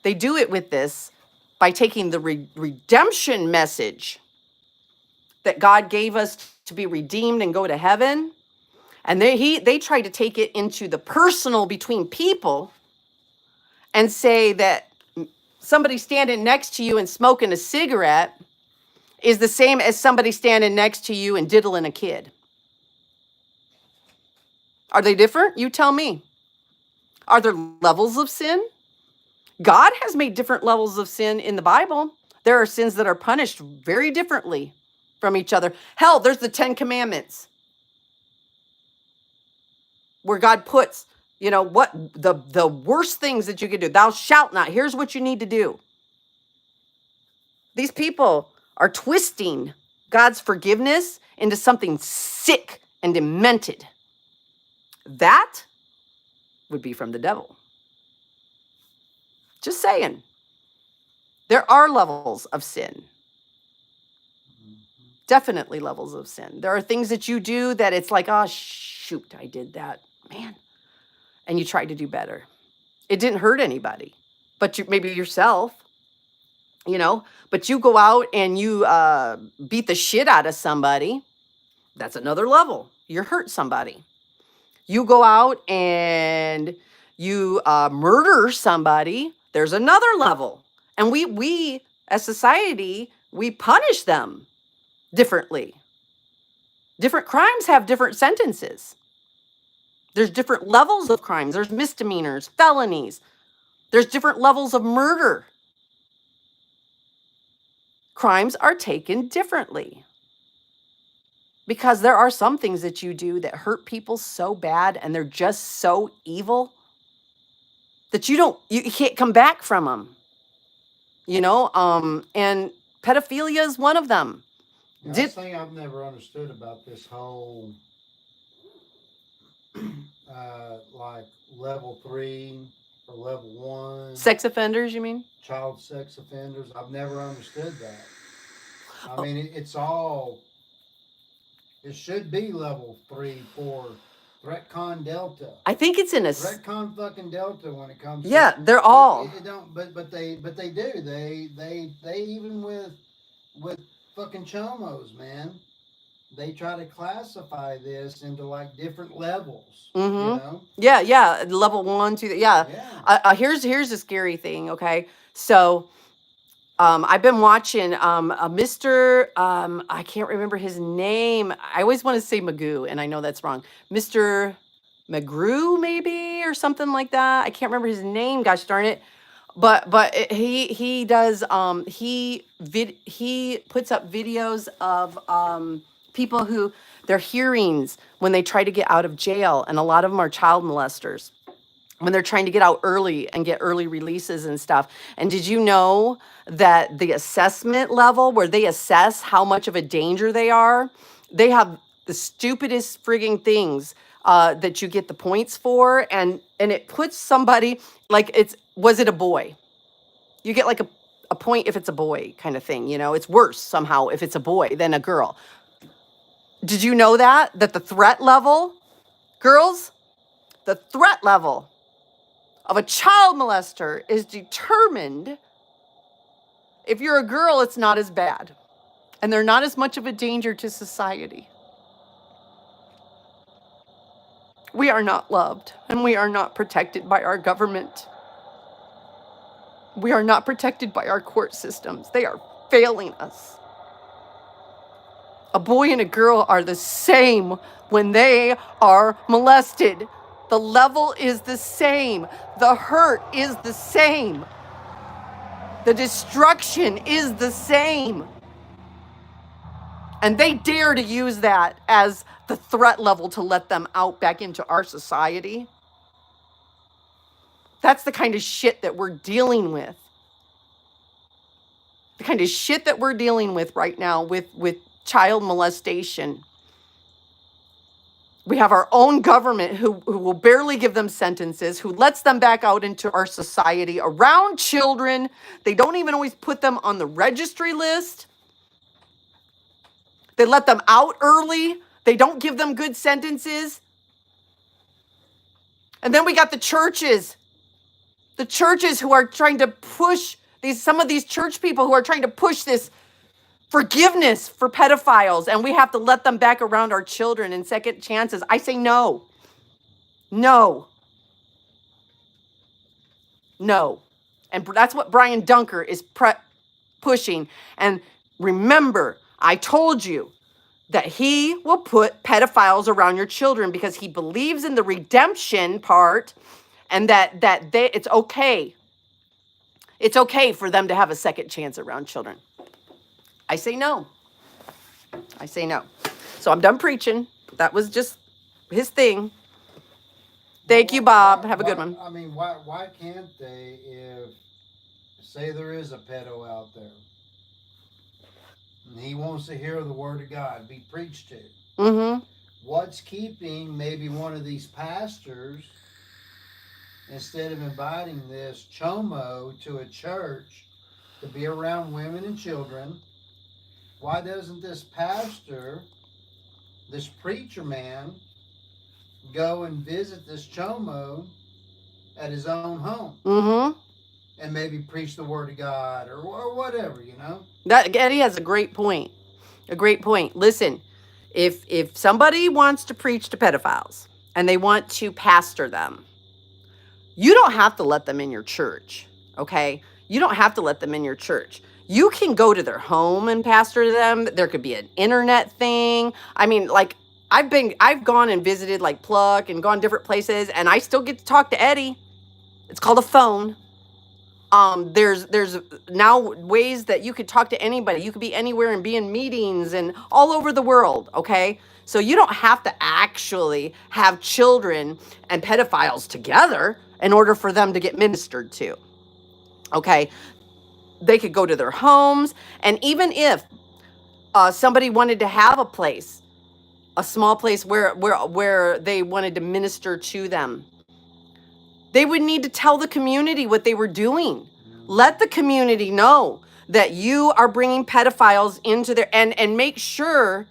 they do it with this by taking the redemption message that God gave us to be redeemed and go to heaven. And they try to take it into the personal between people and say that somebody standing next to you and smoking a cigarette is the same as somebody standing next to you and diddling a kid. Are they different? You tell me. Are there levels of sin? God has made different levels of sin in the Bible. There are sins that are punished very differently from each other. Hell, there's the 10 Commandments, where God puts, what the worst things that you could do. Thou shalt not. Here's what you need to do. These people are twisting God's forgiveness into something sick and demented. That would be from the devil. Just saying. There are levels of sin. Definitely levels of sin. There are things that you do that it's like, oh, shoot, I did that, man. And you tried to do better. It didn't hurt anybody, but maybe yourself, but you go out and you beat the shit out of somebody. That's another level. You hurt somebody. You go out and you murder somebody. There's another level. And we as society, we punish them differently. Different crimes have different sentences. There's different levels of crimes. There's misdemeanors, felonies. There's different levels of murder. Crimes are taken differently. Because there are some things that you do that hurt people so bad and they're just so evil that you can't come back from them. And pedophilia is one of them. That's the thing I've never understood about this whole like level 3 or level 1 sex offenders, you mean? Child sex offenders. I've never understood that. I mean, it should be level 3, 4, Threatcon Delta. I think it's in a Threatcon fucking Delta when it comes. Yeah, to, they're all. It don't, but they do. They even with fucking chomos, man. They try to classify this into like different levels. Mm-hmm. Yeah. Level 1, 2. Yeah. Here's a scary thing. Okay, so. I've been watching a Mr. I can't remember his name. I always want to say Magoo, and I know that's wrong. Mr. McGrew, maybe, or something like that. I can't remember his name. Gosh darn it! But he does he puts up videos of people who their hearings when they try to get out of jail, and a lot of them are child molesters when they're trying to get out early and get early releases and stuff. And did you know that the assessment level where they assess how much of a danger they are, they have the stupidest frigging things that you get the points for. And it puts somebody like was it a boy? You get like a point if it's a boy kind of thing, it's worse somehow if it's a boy than a girl. Did you know that the threat level, girls, the threat level of a child molester is determined. If you're a girl, it's not as bad. And they're not as much of a danger to society. We are not loved, and we are not protected by our government. We are not protected by our court systems. They are failing us. A boy and a girl are the same when they are molested. The level is the same. The hurt is the same. The destruction is the same. And they dare to use that as the threat level to let them out back into our society. That's the kind of shit that we're dealing with. The kind of shit that we're dealing with right now with child molestation. We have our own government who will barely give them sentences, who lets them back out into our society around children. They don't even always put them on the registry list. They let them out early. They don't give them good sentences. And then we got the churches who are trying to push some of these church people who are trying to push this forgiveness for pedophiles, and we have to let them back around our children and second chances. I say no. No. No. And that's what Brian Dunker is pushing. And remember, I told you that he will put pedophiles around your children because he believes in the redemption part, and that it's okay. It's okay for them to have a second chance around children. I say no. I say no. So I'm done preaching. That was just his thing. Thank you, Bob. Have a good one. I mean, why can't they, if, say there is a pedo out there, and he wants to hear the word of God be preached to, what's keeping maybe one of these pastors, instead of inviting this chomo to a church to be around women and children, why doesn't this pastor, this preacher man, go and visit this chomo at his own home? And maybe preach the word of God or whatever, you know? That Eddie has a great point. A great point. Listen, if somebody wants to preach to pedophiles and they want to pastor them, you don't have to let them in your church, okay? You don't have to let them in your church. You can go to their home and pastor them. There could be an internet thing. I mean, like, I've gone and visited like Pluck and gone different places, and I still get to talk to Eddie. It's called a phone. There's now ways that you could talk to anybody. You could be anywhere and be in meetings and all over the world, okay? So you don't have to actually have children and pedophiles together in order for them to get ministered to, okay? They could go to their homes, and even if somebody wanted to have a place, a small place where they wanted to minister to them, they would need to tell the community what they were doing. Let the community know that you are bringing pedophiles into their, and make sure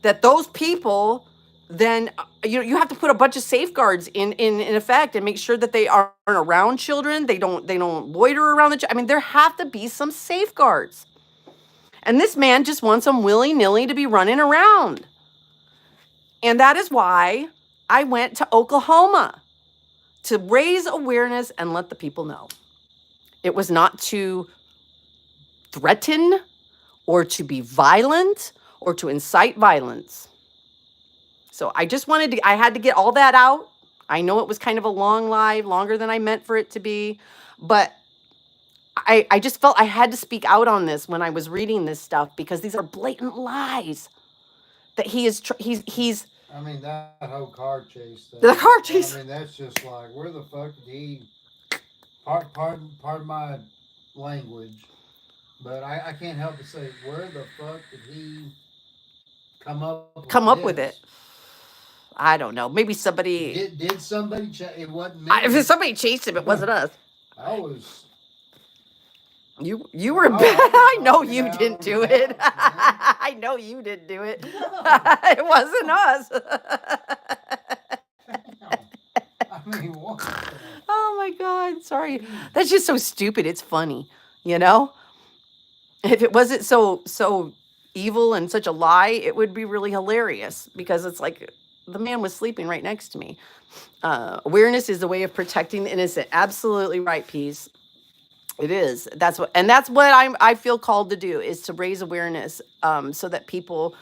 that those people then, you have to put a bunch of safeguards in effect and make sure that they aren't around children. They don't loiter around I mean, there have to be some safeguards. And this man just wants them willy-nilly to be running around. And that is why I went to Oklahoma, to raise awareness and let the people know. It was not to threaten or to be violent or to incite violence. So I just I had to get all that out. I know it was kind of a long live, longer than I meant for it to be, but I just felt I had to speak out on this when I was reading this stuff, because these are blatant lies that he's I mean, that whole car chase thing. The car chase. I mean, that's just like, where the fuck did he, pardon my language, but I can't help but say, where the fuck did he come up with it? I don't know. Maybe somebody... Did somebody chase? It wasn't me. If somebody chased him, it wasn't us. I was... You were bad. I know you didn't do it. I know you didn't do it. It wasn't us. I mean, what? Oh my God. Sorry. That's just so stupid. It's funny, you know? If it wasn't so evil and such a lie, it would be really hilarious, because it's like the man was sleeping right next to me. Awareness is the way of protecting the innocent. Absolutely right, Peace. It is. That's what I feel called to do, is to raise awareness, so that people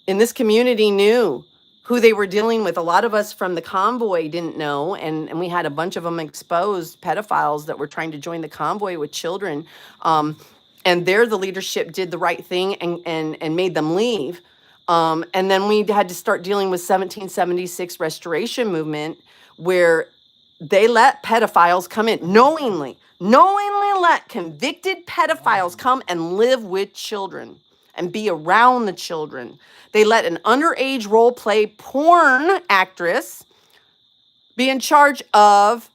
in this community knew who they were dealing with. A lot of us from the convoy didn't know, and we had a bunch of them exposed, pedophiles that were trying to join the convoy with children. And there the leadership did the right thing and made them leave. And then we had to start dealing with 1776 restoration movement, where they let pedophiles come in knowingly let convicted pedophiles come and live with children and be around the children. They let an underage role play porn actress be in charge of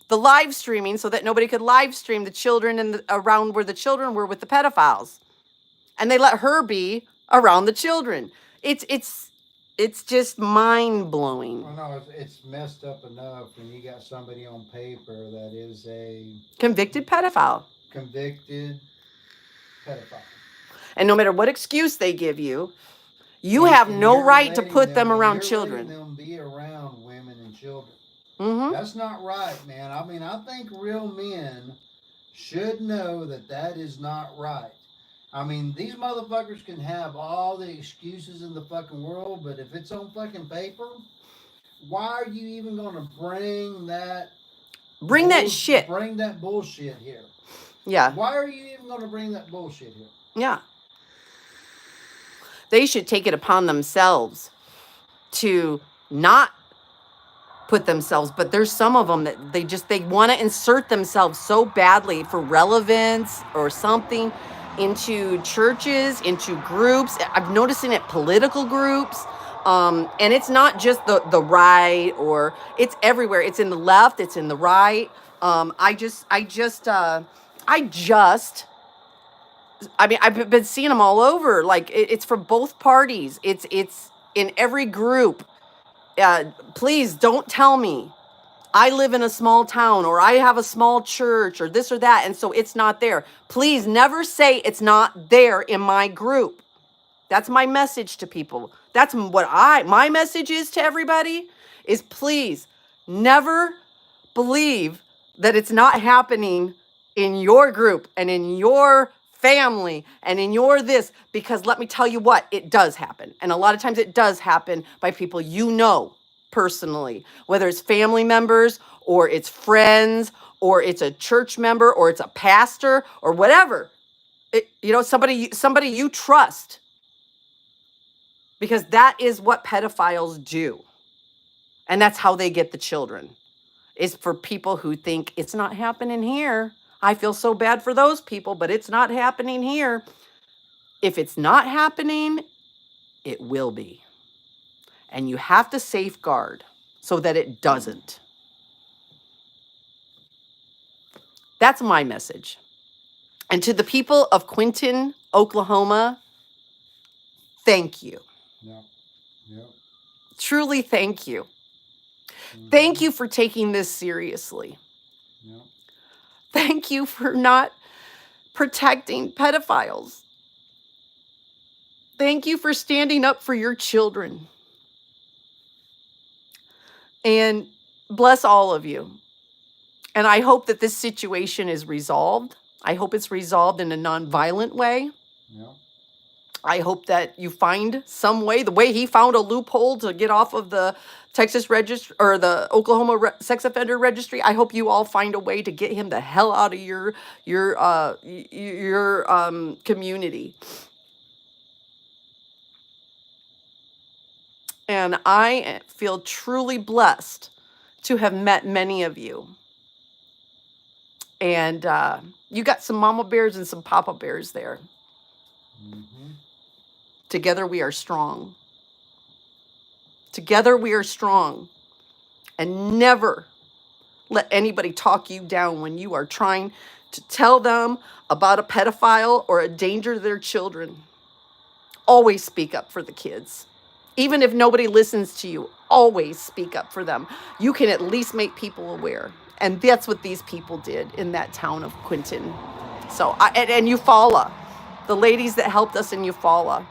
the live streaming so that nobody could live stream the children and around where the children were with the pedophiles. And they let her be around the children. It's just mind blowing. Well, no, it's messed up enough when you got somebody on paper that is a Convicted pedophile. convicted pedophile. And no matter what excuse they give you, you have no you're right to letting put them around you're children. letting them be around women and children. Mm-hmm. That's not right, man. I mean, I think real men should know that that is not right. I mean, these motherfuckers can have all the excuses in the fucking world, but if it's on fucking paper, why are you even going to bring that shit? Bring that bullshit here. Yeah. Why are you even going to bring that bullshit here? Yeah. They should take it upon themselves to not put themselves, but there's some of them that they want to insert themselves so badly for relevance or something into churches, into groups. I'm noticing it political groups. And it's not just the right, or it's everywhere. It's in the left, it's in the right. I mean, I've been seeing them all over. Like it's from both parties. It's in every group. Please don't tell me I live in a small town, or I have a small church, or this or that, and so it's not there. Please never say it's not there in my group. That's my message to people. That's what my message is to everybody is, please never believe that it's not happening in your group and in your family and in your this, because let me tell you what, it does happen. And a lot of times it does happen by people you know personally, whether it's family members or it's friends or it's a church member or it's a pastor or whatever. Somebody you trust, because that is what pedophiles do. And that's how they get the children, is for people who think it's not happening here. I feel so bad for those people, but it's not happening here. If it's not happening, it will be. And you have to safeguard so that it doesn't. That's my message. And to the people of Quinton, Oklahoma, thank you. Yeah. Yeah. Truly, thank you. Thank you for taking this seriously. Yeah. Thank you for not protecting pedophiles. Thank you for standing up for your children. And bless all of you. And I hope that this situation is resolved. I hope it's resolved in a nonviolent way. Yeah. I hope that you find some way, the way he found a loophole to get off of the Texas registry or the Oklahoma sex offender registry. I hope you all find a way to get him the hell out of your community. And I feel truly blessed to have met many of you. And you got some mama bears and some papa bears there. Mm-hmm. Together we are strong. Together we are strong. And never let anybody talk you down when you are trying to tell them about a pedophile or a danger to their children. Always speak up for the kids. Even if nobody listens to you, always speak up for them. You can at least make people aware. And that's what these people did in that town of Quinton. So, and Eufaula, the ladies that helped us in Eufaula,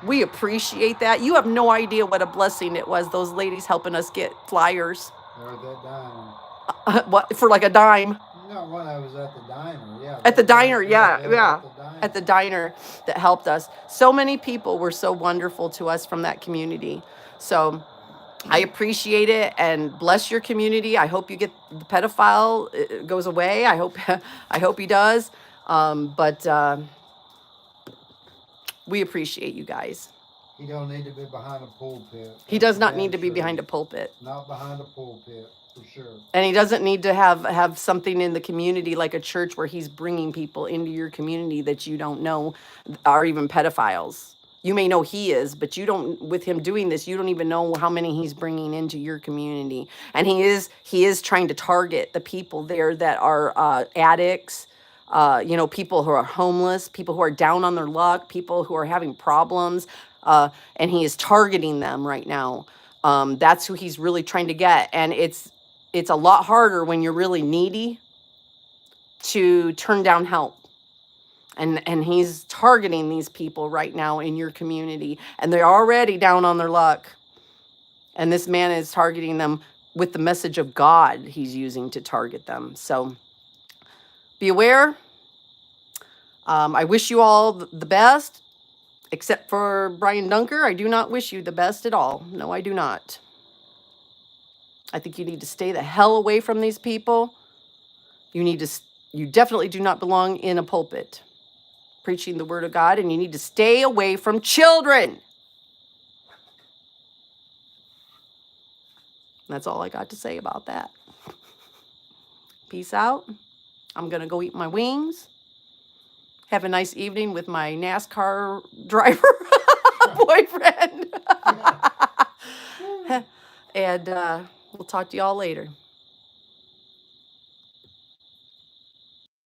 we appreciate that. You have no idea what a blessing it was, those ladies helping us get flyers. Or that diner. What, for like a dime? No, when I was at the diner, yeah. At the diner, yeah. At the diner. at the diner that helped us. So many people were so wonderful to us from that community. So I appreciate it, and bless your community. I hope you get the pedophile goes away. I hope I hope he does. But we appreciate you guys. He don't need to be behind a pulpit. He does not need to be behind a pulpit. Not behind a pulpit, for sure. And he doesn't need to have something in the community like a church where he's bringing people into your community that you don't know are even pedophiles. You may know he is, but you don't, with him doing this, you don't even know how many he's bringing into your community. And he is trying to target the people there that are addicts, you know, people who are homeless, people who are down on their luck, people who are having problems, and he is targeting them right now. That's who he's really trying to get, and it's a lot harder when you're really needy to turn down help. And he's targeting these people right now in your community, and they're already down on their luck. And this man is targeting them with the message of God he's using to target them. So be aware. I wish you all the best, except for Brian Dunker. I do not wish you the best at all. No, I do not. I think you need to stay the hell away from these people. You definitely do not belong in a pulpit preaching the word of God, and you need to stay away from children. That's all I got to say about that. Peace out. I'm going to go eat my wings. Have a nice evening with my NASCAR driver boyfriend. And we'll talk to y'all later.